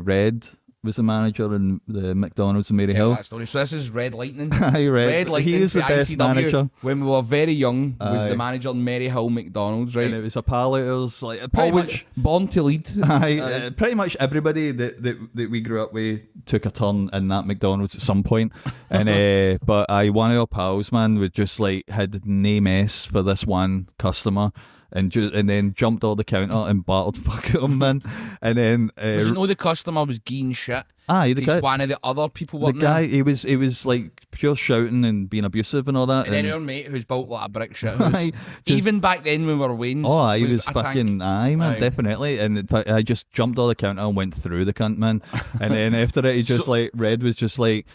Speaker 2: Red was the manager in the McDonald's in Mary
Speaker 3: Tell
Speaker 2: Hill?
Speaker 3: that story. So this is Red Lightning.
Speaker 2: Aye,
Speaker 3: Red Lightning.
Speaker 2: He was the
Speaker 3: for
Speaker 2: best
Speaker 3: ICW,
Speaker 2: manager.
Speaker 3: when we were very young. Was
Speaker 2: Aye.
Speaker 3: the manager in Mary Hill McDonald's, right?
Speaker 2: And it was a pal of ours, like pretty
Speaker 3: Always
Speaker 2: much.
Speaker 3: born to lead.
Speaker 2: Aye, pretty much everybody that we grew up with took a turn in that McDonald's at some point. And but one of our pals, man, was just like had no mess for this one customer. And then jumped all the counter and battled fuck him, man. And then
Speaker 3: Was it no the customer was getting shit?
Speaker 2: the
Speaker 3: He's
Speaker 2: guy,
Speaker 3: one of the other people
Speaker 2: the
Speaker 3: working
Speaker 2: guy,
Speaker 3: there.
Speaker 2: he was like pure shouting and being abusive and all that.
Speaker 3: And then our mate who's built like a brick shit house.
Speaker 2: Aye, just-
Speaker 3: Even back then when we were Wayne's.
Speaker 2: he was
Speaker 3: a
Speaker 2: fucking
Speaker 3: tank.
Speaker 2: man,
Speaker 3: Aye.
Speaker 2: definitely. And in fact, I just jumped all the counter and went through the cunt, man. And then after it, he just Red was just like,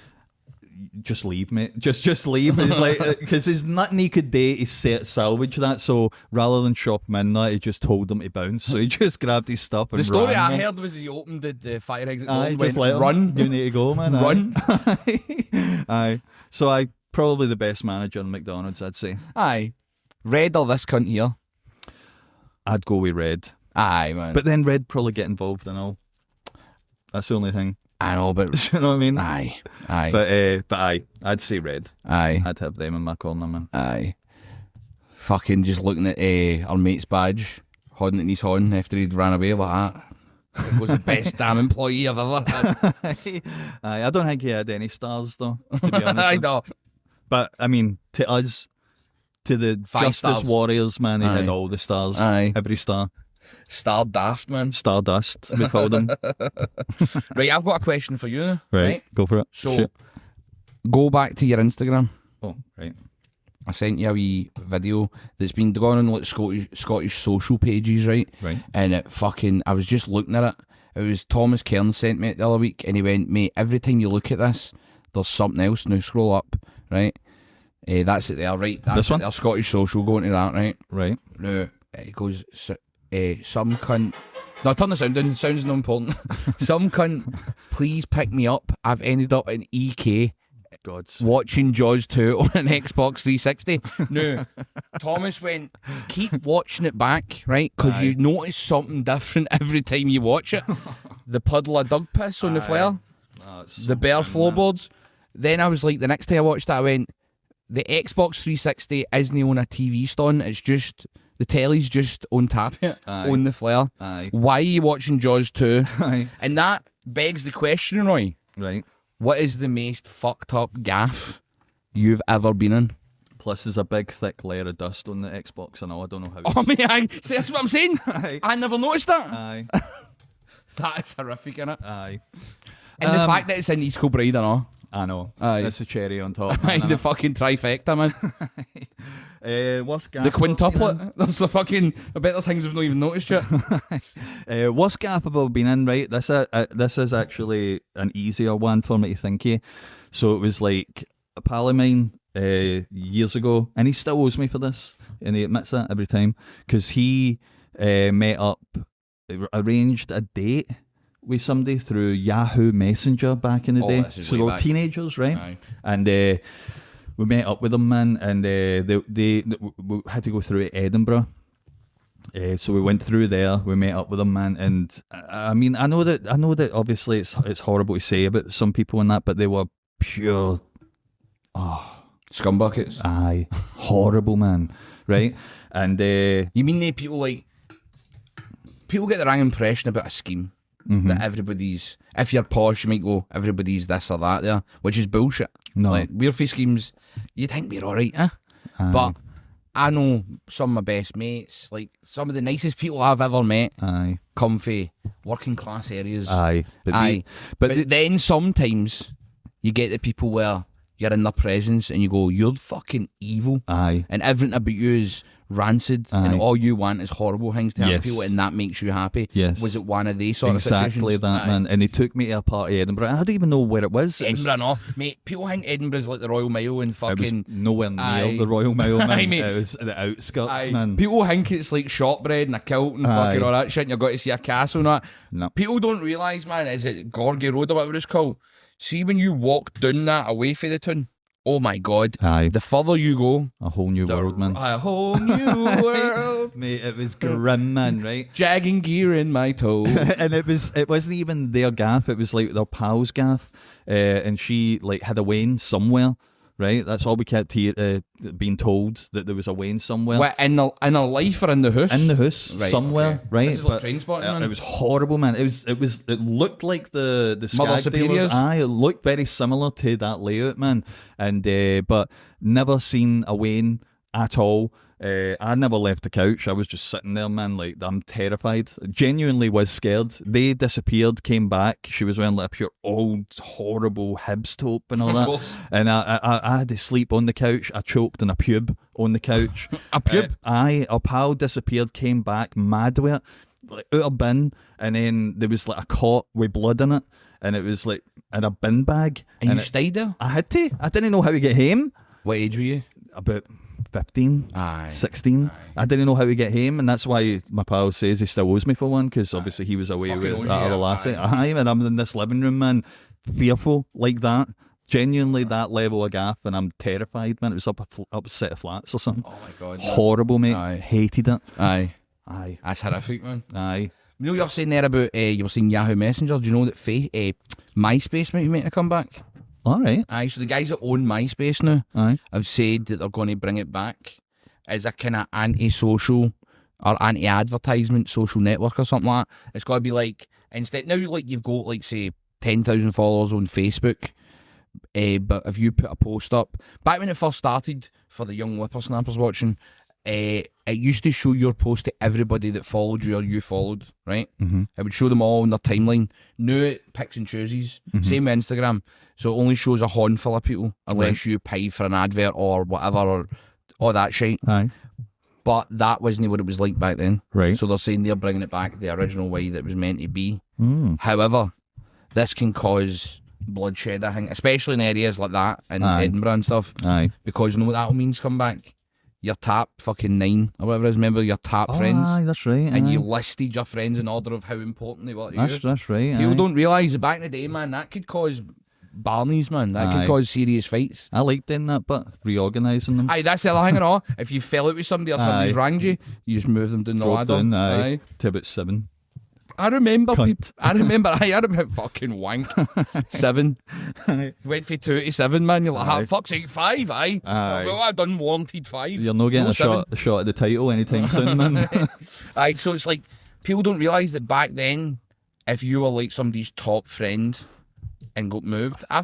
Speaker 2: just leave, mate. Just leave. It's like, because there's nothing he could do to salvage that. So rather than shop him in that, he just told him to bounce. So he just grabbed his stuff and
Speaker 3: The story
Speaker 2: ran,
Speaker 3: I
Speaker 2: man.
Speaker 3: heard was he opened the fire exit door
Speaker 2: Aye,
Speaker 3: and
Speaker 2: just
Speaker 3: went,
Speaker 2: let him,
Speaker 3: run.
Speaker 2: You need to go, man. Aye.
Speaker 3: Run.
Speaker 2: Aye. So probably the best manager in McDonald's, I'd say.
Speaker 3: Aye. Red or this cunt here?
Speaker 2: I'd go with Red.
Speaker 3: Aye, man.
Speaker 2: But then Red probably get involved and all. That's the only thing.
Speaker 3: I know, but
Speaker 2: You know what I mean?
Speaker 3: aye. Aye.
Speaker 2: But aye, I'd say Red.
Speaker 3: Aye.
Speaker 2: I'd have them in my corner, man.
Speaker 3: Aye. Fucking just looking at our mate's badge, holding it in his horn after he'd ran away like that. It was the best damn employee I've ever had.
Speaker 2: Aye, I don't think he had any stars though, to be honest.
Speaker 3: I know.
Speaker 2: But I mean, to us, to the
Speaker 3: 5
Speaker 2: Justice
Speaker 3: stars.
Speaker 2: Warriors, man, he
Speaker 3: Aye.
Speaker 2: had all the stars.
Speaker 3: Aye.
Speaker 2: Every star.
Speaker 3: Star daft, man.
Speaker 2: Stardust, we called him.
Speaker 3: Right, I've got a question for you now. Right.
Speaker 2: Go for it.
Speaker 3: So,
Speaker 2: Shoot.
Speaker 3: go back to your Instagram.
Speaker 2: Oh, right.
Speaker 3: I sent you a wee video that's been going on like Scottish social pages, right?
Speaker 2: Right.
Speaker 3: And I was just looking at it. It was Thomas Cairns sent me it the other week, and he went, mate, every time you look at this, there's something else. Now scroll up, right? That's it there, right? That's
Speaker 2: This one?
Speaker 3: it there, Scottish social, go into that, right?
Speaker 2: Right.
Speaker 3: Now, it goes, some cunt... No, turn the sound down, sound's not important. Some cunt, please pick me up. I've ended up in EK
Speaker 2: God's.
Speaker 3: watching Jaws 2 on an Xbox 360. No, Thomas went, keep watching it back, right? Because you notice something different every time you watch it. The puddle of dog piss on the flare,
Speaker 2: Oh, it's
Speaker 3: the bare floorboards. Then I was like, the next time I watched that, I went, the Xbox 360 isn't on a TV stand, it's just, the telly's just on tap it,
Speaker 2: Aye.
Speaker 3: on the flare.
Speaker 2: Aye.
Speaker 3: Why are you watching Jaws 2?
Speaker 2: Aye.
Speaker 3: And that begs the question, Roy.
Speaker 2: Right.
Speaker 3: What is the most fucked up gaff you've ever been in?
Speaker 2: Plus, there's a big, thick layer of dust on the Xbox, and all. I don't know how.
Speaker 3: Oh, man, that's what I'm saying.
Speaker 2: Aye.
Speaker 3: I never noticed that.
Speaker 2: Aye.
Speaker 3: That is horrific, innit?
Speaker 2: Aye.
Speaker 3: And the fact that it's in East Kilbride and all.
Speaker 2: I know.
Speaker 3: Aye.
Speaker 2: That's a cherry on top.
Speaker 3: Aye,
Speaker 2: Man,
Speaker 3: the fucking trifecta, man.
Speaker 2: worst gaff.
Speaker 3: The quintuplet. That's the fucking... I bet there's things we've not even noticed yet.
Speaker 2: Worst gaff I've ever been in, right? This is actually an easier one for me to think of. So it was like a pal of mine years ago, and he still owes me for this, and he admits that every time, because he met up, arranged a date with somebody through Yahoo Messenger back in the day.
Speaker 3: This is
Speaker 2: So
Speaker 3: way
Speaker 2: they were
Speaker 3: back.
Speaker 2: teenagers, right?
Speaker 3: Aye.
Speaker 2: And we met up with them, man, and we had to go through Edinburgh. So we went through there. We met up with them, man, and I mean, I know that obviously it's horrible to say about some people and that, but they were pure,
Speaker 3: Scumbuckets.
Speaker 2: aye, horrible, man, right? And
Speaker 3: You mean they people get the wrong impression about a scheme that everybody's. If you're posh, you might go everybody's this or that there, which is bullshit.
Speaker 2: No.
Speaker 3: Like we're for schemes. You think we're all right, But I know some of my best mates, like some of the nicest people I've ever met,
Speaker 2: aye,
Speaker 3: come from working class areas.
Speaker 2: aye,
Speaker 3: Aye. But then sometimes you get the people where you're in their presence and you go, you're fucking evil.
Speaker 2: aye.
Speaker 3: And everything about you is rancid,
Speaker 2: Aye.
Speaker 3: and all you want is horrible things to happen
Speaker 2: Yes.
Speaker 3: to people, and that makes you happy.
Speaker 2: Yes.
Speaker 3: Was it one of these sort of
Speaker 2: Exactly
Speaker 3: situations?
Speaker 2: that,
Speaker 3: Aye.
Speaker 2: man. And they took me to a part of Edinburgh. I didn't even know where it was. It was,
Speaker 3: Edinburgh, no. Mate, people think Edinburgh's like the Royal Mile and
Speaker 2: it was
Speaker 3: fucking...
Speaker 2: nowhere near
Speaker 3: Aye.
Speaker 2: the Royal Mile, man.
Speaker 3: Aye, mate.
Speaker 2: It was at the outskirts,
Speaker 3: Aye.
Speaker 2: man.
Speaker 3: People think it's like shortbread and a kilt and fucking
Speaker 2: Aye.
Speaker 3: all that shit, and you've got to see a castle and that.
Speaker 2: No.
Speaker 3: People don't realise, man, is it Gorgie Road or whatever it's called? See, when you walk down that away from the town, oh my God,
Speaker 2: Aye.
Speaker 3: the further you go,
Speaker 2: A whole new world, man.
Speaker 3: a whole new world.
Speaker 2: Mate, it was grim, man, right?
Speaker 3: Jagging gear in my toe.
Speaker 2: And it wasn't even their gaff, it was like their pal's gaff. And she like had a weigh-in somewhere, right? That's all we kept being told, that there was a weigh-in somewhere.
Speaker 3: What, in her life or in the house?
Speaker 2: In the house,
Speaker 3: Right,
Speaker 2: somewhere,
Speaker 3: okay.
Speaker 2: right?
Speaker 3: This is like train spotting, man.
Speaker 2: It was horrible, man. It looked like the
Speaker 3: Mother
Speaker 2: Skag
Speaker 3: Superiors?
Speaker 2: dealers. Aye, it looked very similar to that layout, man. And but never seen a Wayne at all. I never left the couch. I was just sitting there, man. Like, I'm terrified. Genuinely was scared. They disappeared, came back. She was wearing like a pure old, horrible Hibs taupe and all
Speaker 3: Of
Speaker 2: that.
Speaker 3: course.
Speaker 2: And I had to sleep on the couch. I choked on a pube on the couch.
Speaker 3: A pube?
Speaker 2: Aye, our pal disappeared, came back, mad with it, like out of bin, and then there was like a cot with blood in it, and it was like in a bin bag.
Speaker 3: And you
Speaker 2: it-
Speaker 3: stayed there?
Speaker 2: I had to. I didn't know how to get home.
Speaker 3: What age were you?
Speaker 2: About 15,
Speaker 3: Aye.
Speaker 2: 16. I didn't know how to get home, and that's why my pal says he still owes me for one, because obviously he was away
Speaker 3: Fucking
Speaker 2: with
Speaker 3: owes
Speaker 2: that
Speaker 3: you,
Speaker 2: other
Speaker 3: yeah.
Speaker 2: lassie.
Speaker 3: Aye.
Speaker 2: Aye, and I'm in this living room, man, fearful like that. Genuinely that level of gaff, and I'm terrified, man. It was up a set of flats or something.
Speaker 3: Oh my God. man.
Speaker 2: Horrible, mate.
Speaker 3: Aye.
Speaker 2: Hated it.
Speaker 3: Aye.
Speaker 2: Aye.
Speaker 3: That's horrific, man.
Speaker 2: Aye.
Speaker 3: You know, you were saying there about you were saying Yahoo Messenger. Do you know that MySpace might be making a comeback?
Speaker 2: All right.
Speaker 3: Aye, so the guys that own MySpace now
Speaker 2: Aye.
Speaker 3: have said that they're going to bring it back as a kind of anti-social or anti-advertisement social network or something like that. It's got to be like, instead, now like you've got like say 10,000 followers on Facebook, but if you put a post up, back when it first started, for the young whippersnappers watching, it used to show your post to everybody that followed you or you followed, right?
Speaker 2: Mm-hmm.
Speaker 3: It would show them all on their timeline. Now it picks and chooses. Same with Instagram. So it only shows a handful of people unless you pay for an advert or whatever or all that shit.
Speaker 2: Aye.
Speaker 3: But that wasn't what it was like back then.
Speaker 2: Right.
Speaker 3: So they're saying they're bringing it back the original way that it was meant to be.
Speaker 2: Mm.
Speaker 3: However, this can cause bloodshed, I think, especially in areas like that in
Speaker 2: Aye.
Speaker 3: Edinburgh and stuff.
Speaker 2: Aye.
Speaker 3: Because you know what that means come back? Your top fucking 9 or whatever it is. Remember your top friends?
Speaker 2: Aye, that's right.
Speaker 3: And
Speaker 2: aye.
Speaker 3: you listed your friends in order of how important they were to you.
Speaker 2: That's right.
Speaker 3: People
Speaker 2: aye.
Speaker 3: don't realise that back in the day, man, that could cause barneys, man. That
Speaker 2: Aye.
Speaker 3: could cause serious fights.
Speaker 2: I like doing that, but reorganising them.
Speaker 3: Aye, that's the other thing, you know. If you fell out with somebody or somebody's
Speaker 2: Aye.
Speaker 3: ranged you, you just move them down the
Speaker 2: Drop
Speaker 3: ladder.
Speaker 2: down, aye. To about 7.
Speaker 3: I remember
Speaker 2: Cunt.
Speaker 3: people. I remember fucking wank. 7. Went from 2 to 7, man. You're like,
Speaker 2: Aye.
Speaker 3: oh, fuck's sake, 5, aye?
Speaker 2: Aye.
Speaker 3: Well, I done warranted 5.
Speaker 2: You're not getting
Speaker 3: No,
Speaker 2: a
Speaker 3: 7.
Speaker 2: shot at the title anytime soon, man.
Speaker 3: Aye, so it's like, people don't realise that back then, if you were like somebody's top friend and got moved, I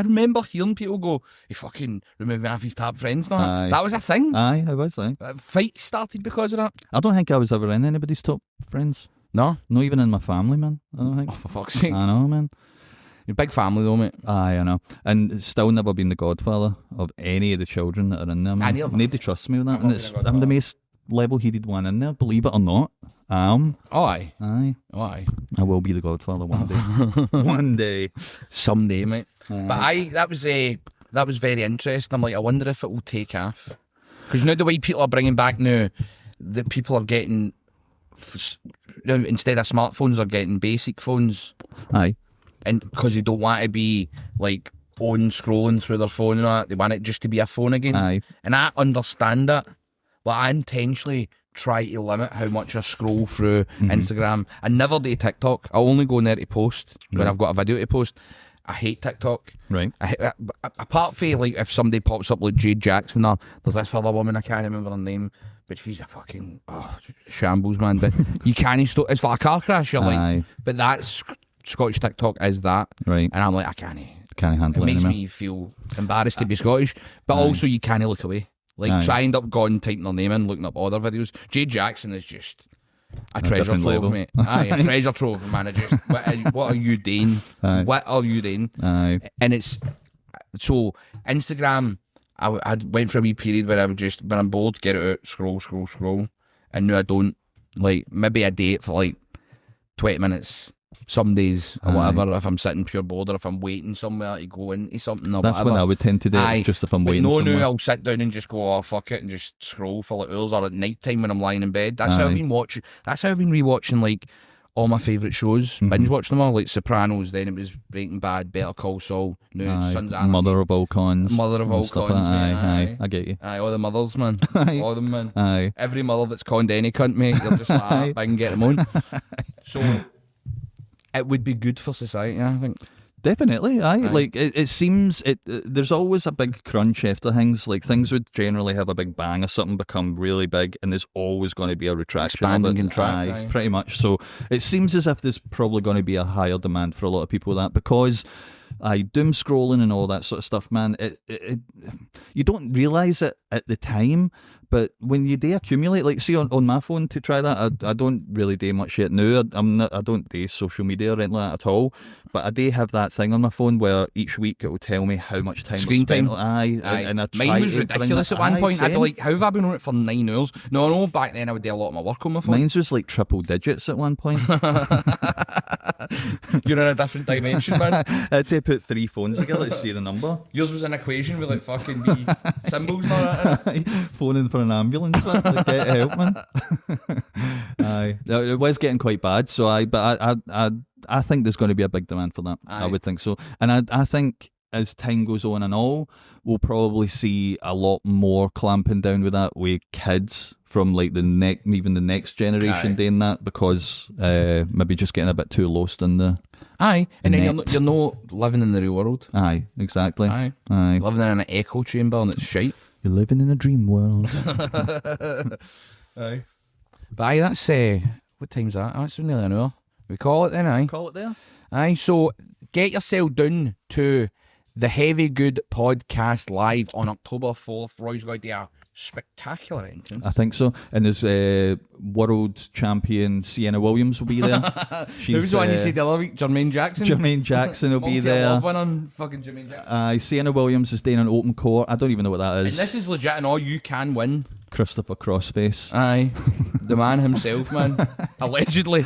Speaker 3: remember hearing people go, he fucking removed me off his top friends now.
Speaker 2: Aye.
Speaker 3: That was a thing.
Speaker 2: Aye, I was. Aye.
Speaker 3: Fights started because of that.
Speaker 2: I don't think I was ever in anybody's top friends.
Speaker 3: No?
Speaker 2: Not even in my family, man. I don't think.
Speaker 3: Oh, for fuck's sake.
Speaker 2: I know, man.
Speaker 3: You're a big family though, mate.
Speaker 2: Aye, I know. And still never been the godfather of any of the children that are in there, man.
Speaker 3: neither.
Speaker 2: Nobody trusts me with that.
Speaker 3: I've
Speaker 2: And
Speaker 3: not
Speaker 2: it's,
Speaker 3: been a
Speaker 2: I'm the
Speaker 3: godfather.
Speaker 2: most level-headed one in there, believe it or not.
Speaker 3: Oh, aye.
Speaker 2: Aye.
Speaker 3: Oh, aye.
Speaker 2: I will be the godfather one day. One day.
Speaker 3: Someday, mate. But that was very interesting. I'm like, I wonder if it will take off. Because you know the way people are bringing back now, the people are getting instead of smartphones, they're getting basic phones,
Speaker 2: Aye.
Speaker 3: and because they don't want to be like on scrolling through their phone and all that, they want it just to be a phone again.
Speaker 2: Aye.
Speaker 3: And I understand that, but I intentionally try to limit how much I scroll through Instagram. I never do TikTok. I only go in there to post when I've got a video to post. I hate TikTok.
Speaker 2: Right.
Speaker 3: Apart from like if somebody pops up like Jade Jackson, or there's this other woman, I can't remember her name, but she's a fucking shambles, man. But you can't stop. It's like a car crash. You're
Speaker 2: Aye.
Speaker 3: like, but that's Scottish TikTok is that,
Speaker 2: Right.
Speaker 3: and I'm like, I can't
Speaker 2: handle
Speaker 3: it.
Speaker 2: it
Speaker 3: Makes
Speaker 2: anymore.
Speaker 3: me feel embarrassed to be Scottish, but also you can't look away. Like,
Speaker 2: Aye.
Speaker 3: so I end up going typing their name in, looking up other videos. Jade Jackson is just a treasure
Speaker 2: different
Speaker 3: trove,
Speaker 2: level.
Speaker 3: mate. Aye, a treasure trove, man. What are you doing?
Speaker 2: Aye.
Speaker 3: What are you doing?
Speaker 2: Aye.
Speaker 3: And it's so Instagram. I went for a wee period where I would just, when I'm bored, get it out, scroll, and now I don't. Like maybe I date for like 20 minutes. Some days or whatever, if I'm sitting pure bored or if I'm waiting somewhere to go into something or
Speaker 2: That's
Speaker 3: whatever.
Speaker 2: when I would tend to do it, just if I'm
Speaker 3: But
Speaker 2: waiting somewhere.
Speaker 3: now I'll sit down and just go, oh fuck it, and just scroll for like hours, or at night time when I'm lying in bed. That's how I've been watching. That's how I've been rewatching like all my favourite shows. Binge watching them all, like Sopranos. Then it was Breaking Bad, Better Call Saul. Now
Speaker 2: Aye.
Speaker 3: Sons of Anarchy.
Speaker 2: Mother of all cons.
Speaker 3: Mother of
Speaker 2: and
Speaker 3: all
Speaker 2: stuff
Speaker 3: cons,
Speaker 2: like that.
Speaker 3: mate,
Speaker 2: Aye,
Speaker 3: aye.
Speaker 2: I get you.
Speaker 3: Aye, all the mothers, man.
Speaker 2: Aye.
Speaker 3: All of them, man.
Speaker 2: Aye.
Speaker 3: Every mother that's conned any cunt, mate, you're just like, ah, bang, get them on. So it would be good for society, I think.
Speaker 2: Definitely, aye. Like it seems there's always a big crunch after things. Like things would generally have a big bang or something become really big, and there's always going to be a retraction.
Speaker 3: Expand
Speaker 2: of
Speaker 3: and
Speaker 2: it.
Speaker 3: contract,
Speaker 2: Aye,
Speaker 3: aye.
Speaker 2: pretty much. So it seems as if there's probably going to be a higher demand for a lot of people with that, because doom scrolling and all that sort of stuff, man. It you don't realise it at the time. But when you do accumulate, like see on my phone to try that, I don't really do much yet now. I don't do social media or anything like that at all. But I do have that thing on my phone where each week it will tell me how much time
Speaker 3: Screen
Speaker 2: I've spent.
Speaker 3: time.
Speaker 2: Aye. And I try
Speaker 3: Mine was
Speaker 2: to bring
Speaker 3: ridiculous
Speaker 2: that-
Speaker 3: at one
Speaker 2: aye,
Speaker 3: point. I'd be
Speaker 2: same.
Speaker 3: like, how have I been on it for 9 hours? No, I know back then I would do a lot of my work on my phone.
Speaker 2: Mine's was like triple digits at one point.
Speaker 3: You're in a different dimension, man.
Speaker 2: I had to put 3 phones together to see the number.
Speaker 3: Yours was an equation with like fucking wee symbols and all that.
Speaker 2: Phoning for an ambulance, man, to get help, man. Aye, it was getting quite bad. So I think there's going to be a big demand for that.
Speaker 3: Aye.
Speaker 2: I would think so, and I think as time goes on and all, we'll probably see a lot more clamping down with that with kids from like even the next generation
Speaker 3: Aye.
Speaker 2: doing that, because maybe just getting a bit too lost in the.
Speaker 3: Aye, and then
Speaker 2: Net.
Speaker 3: you're not living in the real world.
Speaker 2: Aye, exactly.
Speaker 3: Aye.
Speaker 2: Aye.
Speaker 3: Living in an echo chamber and it's shite.
Speaker 2: You're living in a dream world.
Speaker 3: Aye. But aye, that's what time's that? Oh, it's nearly an hour. We call it then, aye.
Speaker 2: Call it there.
Speaker 3: Aye, so get yourself down to the Heavy Good Podcast live on October 4th. Roy's going to do a spectacular entrance.
Speaker 2: I think so. And there's world champion Sienna Williams will be there.
Speaker 3: Who's the one you said the other week? Jermaine Jackson?
Speaker 2: Jermaine Jackson will be there.
Speaker 3: Multi-award winner, fucking Jermaine Jackson.
Speaker 2: Sienna Williams is doing an open court. I don't even know what that
Speaker 3: And
Speaker 2: is.
Speaker 3: this is legit and all, you can win.
Speaker 2: Christopher Crossface.
Speaker 3: Aye, the man himself, man. Allegedly.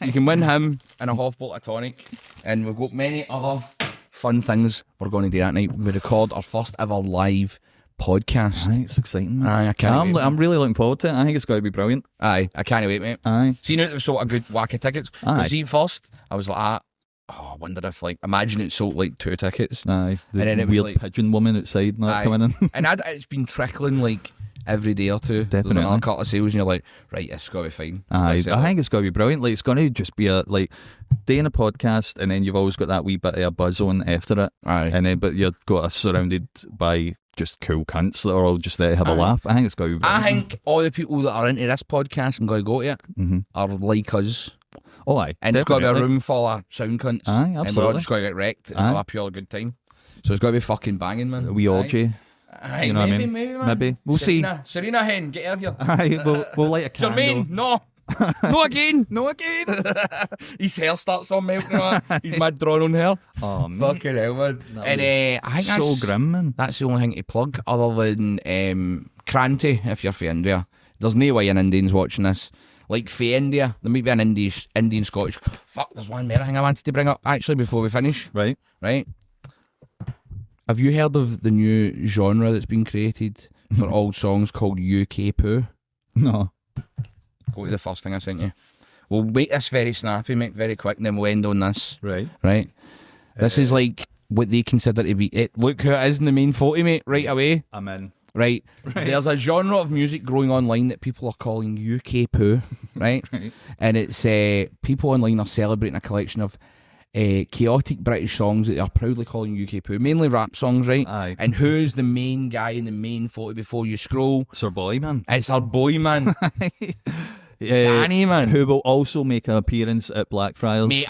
Speaker 3: You can win him in a half bottle of tonic. And we've got many other fun things we're going to do that night. We record our first ever live podcast.
Speaker 2: Aye, it's exciting. Man.
Speaker 3: Aye, I can't wait.
Speaker 2: I'm really looking forward to it. I think it's going to be brilliant.
Speaker 3: Aye, I can't wait, mate.
Speaker 2: Aye.
Speaker 3: See, now there's sort of good whack of tickets.
Speaker 2: Aye.
Speaker 3: See, first, I was like, I wonder if, like, imagine it sold like 2 tickets.
Speaker 2: Aye. The
Speaker 3: And then it was
Speaker 2: weird
Speaker 3: like-
Speaker 2: pigeon woman outside not
Speaker 3: Aye.
Speaker 2: coming in.
Speaker 3: And it's been trickling like every day or two. There's
Speaker 2: Definitely.
Speaker 3: another couple of sales, and you're like, right, it's got to be fine.
Speaker 2: Aye,
Speaker 3: That's it.
Speaker 2: I think it's going to be brilliant. Like, it's going to just be a doing a podcast, and then you've always got that wee bit of a buzz on after it.
Speaker 3: Aye.
Speaker 2: And then, but you're surrounded by just cool cunts that are all just there to have a laugh. I think it's going to be
Speaker 3: I
Speaker 2: brilliant.
Speaker 3: think all the people that are into this podcast and going to go to it are like us.
Speaker 2: Oh, aye.
Speaker 3: And it's got to be a
Speaker 2: definitely.
Speaker 3: room full of sound cunts.
Speaker 2: Aye,
Speaker 3: And we're all
Speaker 2: absolutely.
Speaker 3: just going to get wrecked and
Speaker 2: Aye.
Speaker 3: have a pure good time. So it's got to be fucking banging, man.
Speaker 2: A wee orgy.
Speaker 3: Aye,
Speaker 2: You know what I
Speaker 3: maybe,
Speaker 2: mean?
Speaker 3: maybe, man.
Speaker 2: Maybe. We'll see.
Speaker 3: Serena Hen, get out of here.
Speaker 2: Aye, we'll light a candle.
Speaker 3: Jermaine, no. No again.
Speaker 2: No again.
Speaker 3: His hair starts on melting. He's mad drawn on hair.
Speaker 2: Oh, man.
Speaker 3: Fucking hell, man. And I think
Speaker 2: So
Speaker 3: that's,
Speaker 2: grim, man.
Speaker 3: that's the only thing to plug, other than Cranty, if you're from India. There's no way an Indian's watching this. Like, for India, there might be an Indian Scottish. Fuck, there's one more thing I wanted to bring up, actually, before we finish.
Speaker 2: Right.
Speaker 3: Right? Have you heard of the new genre that's been created for old songs called UK Poo?
Speaker 2: No.
Speaker 3: Go to the first thing I sent you. We'll make this very snappy, mate, very quick, and then we'll end on this.
Speaker 2: Right.
Speaker 3: Right? This is like what they consider to be it. Look who it is in the main photo, mate, right away.
Speaker 2: I'm in.
Speaker 3: Right. There's a genre of music growing online that people are calling UK poo, right?
Speaker 2: Right.
Speaker 3: And it's people online are celebrating a collection of chaotic British songs that they are proudly calling UK poo, mainly rap songs, right?
Speaker 2: Aye.
Speaker 3: And who's the main guy in the main photo before you scroll?
Speaker 2: It's our boy, man.
Speaker 3: It's our boy, man.
Speaker 2: Yeah,
Speaker 3: Danny, man.
Speaker 2: who will also make an appearance at Blackfriars.
Speaker 3: Mate,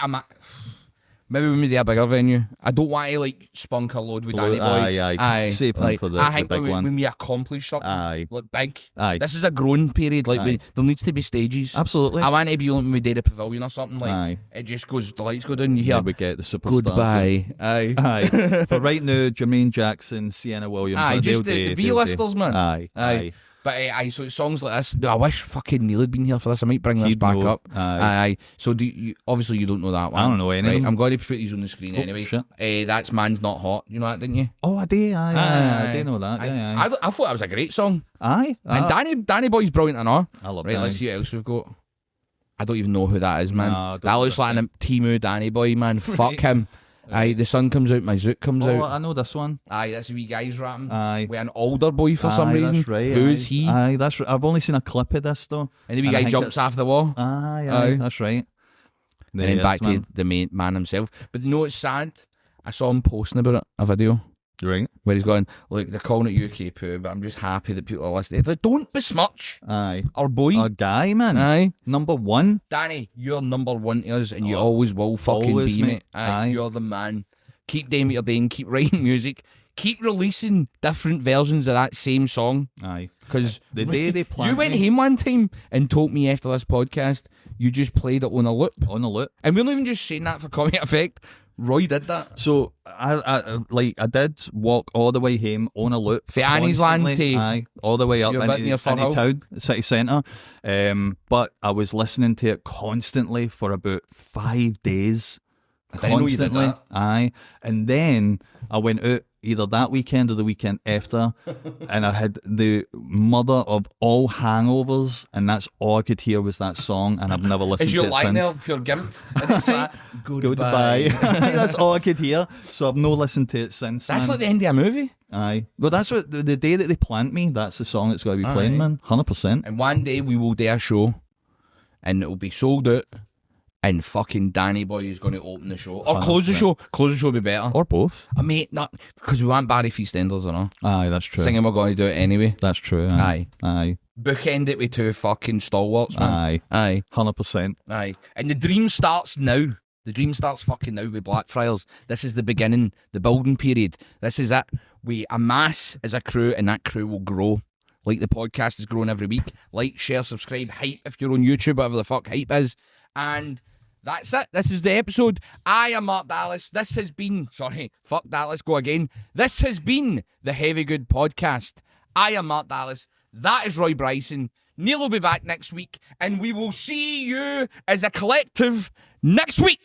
Speaker 3: maybe when we do a bigger venue. I don't want to like spunk a load with Danny Boy.
Speaker 2: Aye. Save him
Speaker 3: like,
Speaker 2: for the
Speaker 3: I think
Speaker 2: big one.
Speaker 3: when we accomplish something like big,
Speaker 2: Aye.
Speaker 3: this is a growing period. Like there needs to be stages.
Speaker 2: Absolutely.
Speaker 3: I want to be when we did a pavilion or something. Like
Speaker 2: Aye.
Speaker 3: it just goes, the lights go down. You hear
Speaker 2: Yeah, we get the superstars.
Speaker 3: goodbye. Aye.
Speaker 2: Aye. For right now, Jermaine Jackson, Sienna Williams.
Speaker 3: Aye,
Speaker 2: like,
Speaker 3: just
Speaker 2: they'll
Speaker 3: the
Speaker 2: do-
Speaker 3: B-listers, man.
Speaker 2: Aye.
Speaker 3: Aye. But so it's songs like this. I wish fucking Neil had been here for this. I might bring this
Speaker 2: He'd
Speaker 3: back
Speaker 2: know.
Speaker 3: up.
Speaker 2: Aye.
Speaker 3: So obviously you don't know that one.
Speaker 2: I don't know any of
Speaker 3: Right,
Speaker 2: them.
Speaker 3: I'm going to put these on the screen anyway.
Speaker 2: Shit.
Speaker 3: That's Man's Not Hot. You know that, didn't you?
Speaker 2: Oh, I do. Aye. I do know that. Aye.
Speaker 3: I thought that was a great song.
Speaker 2: Aye.
Speaker 3: And Danny Boy's brilliant and all.
Speaker 2: I love
Speaker 3: Right,
Speaker 2: Danny.
Speaker 3: let's see what else we've got. I don't even know who that is, man.
Speaker 2: No, I don't
Speaker 3: that looks
Speaker 2: know
Speaker 3: like a Timu Danny Boy, man. Fuck
Speaker 2: Right.
Speaker 3: him. Aye, the sun comes out, my zoot comes
Speaker 2: Oh,
Speaker 3: out.
Speaker 2: I know this one.
Speaker 3: Aye, that's a wee guy's rapping.
Speaker 2: Aye.
Speaker 3: With an older boy for some
Speaker 2: Aye,
Speaker 3: reason.
Speaker 2: That's right.
Speaker 3: Who's
Speaker 2: aye.
Speaker 3: he?
Speaker 2: Aye, that's right. I've only seen a clip of this though.
Speaker 3: And the wee
Speaker 2: And I
Speaker 3: guy
Speaker 2: think
Speaker 3: jumps
Speaker 2: it's-
Speaker 3: off the wall.
Speaker 2: Aye. That's right.
Speaker 3: And then back to the main man himself. But you know what's sad? I saw him posting about it, a video,
Speaker 2: Right.
Speaker 3: where he's going, look, they're calling it UK poo, but I'm just happy that people are listening. Like, don't besmirch
Speaker 2: Aye.
Speaker 3: our boy.
Speaker 2: A guy, man.
Speaker 3: Aye.
Speaker 2: Number one.
Speaker 3: Danny, you're number one to us, and you always will fucking
Speaker 2: always,
Speaker 3: be,
Speaker 2: mate.
Speaker 3: mate. Aye,
Speaker 2: Aye.
Speaker 3: you're the man. Keep doing what you're doing. Keep writing music. Keep releasing different versions of that same song.
Speaker 2: Aye.
Speaker 3: Because
Speaker 2: The day they plant
Speaker 3: you went
Speaker 2: me
Speaker 3: home one time and told me after this podcast you just played it on a loop.
Speaker 2: on the loop.
Speaker 3: And we're not even just saying that for comic effect. Roy did that.
Speaker 2: So I did walk all the way home on a loop.
Speaker 3: For Annie's Land
Speaker 2: constantly.
Speaker 3: to
Speaker 2: Aye, all the way up
Speaker 3: your bit near
Speaker 2: into
Speaker 3: Firhill.
Speaker 2: town, city centre. But I was listening to it constantly for about 5 days.
Speaker 3: I didn't know you did that.
Speaker 2: Aye. And then I went out either that weekend or the weekend after, and I had the mother of all hangovers, and that's all I could hear was that song, and I've never listened
Speaker 3: Is
Speaker 2: to
Speaker 3: your
Speaker 2: it
Speaker 3: line
Speaker 2: since.
Speaker 3: there pure gimped? And it's like,
Speaker 2: Goodbye. That's all I could hear. So I've no listened to it since.
Speaker 3: That's
Speaker 2: man.
Speaker 3: like the end of a movie.
Speaker 2: Aye. Well, that's what the day that they plant me. That's the song that's got to be playing,
Speaker 3: Aye.
Speaker 2: man. 100%.
Speaker 3: And one day we will do a show, and it will be sold out, and fucking Danny Boy is going to open the show. Or close the show. Close the show would be better.
Speaker 2: Or both.
Speaker 3: Mate, not because we want Barry Feastenders or not.
Speaker 2: Aye, that's true.
Speaker 3: Singing we're going to do it anyway.
Speaker 2: That's true.
Speaker 3: Aye.
Speaker 2: Aye.
Speaker 3: Bookend it with two fucking stalwarts, man.
Speaker 2: Aye.
Speaker 3: Aye.
Speaker 2: 100%.
Speaker 3: Aye. And the dream starts now. The dream starts fucking now with Blackfriars. This is the beginning, the building period. This is it. We amass as a crew, and that crew will grow. Like the podcast is growing every week. Like, share, subscribe, hype if you're on YouTube, whatever the fuck hype is. And that's it. This is the episode. I am Mark Dallas. This has been, fuck that, let's go again. This has been the Heavy Good Podcast. I am Mark Dallas. That is Roy Bryson. Neil will be back next week, and we will see you as a collective next week.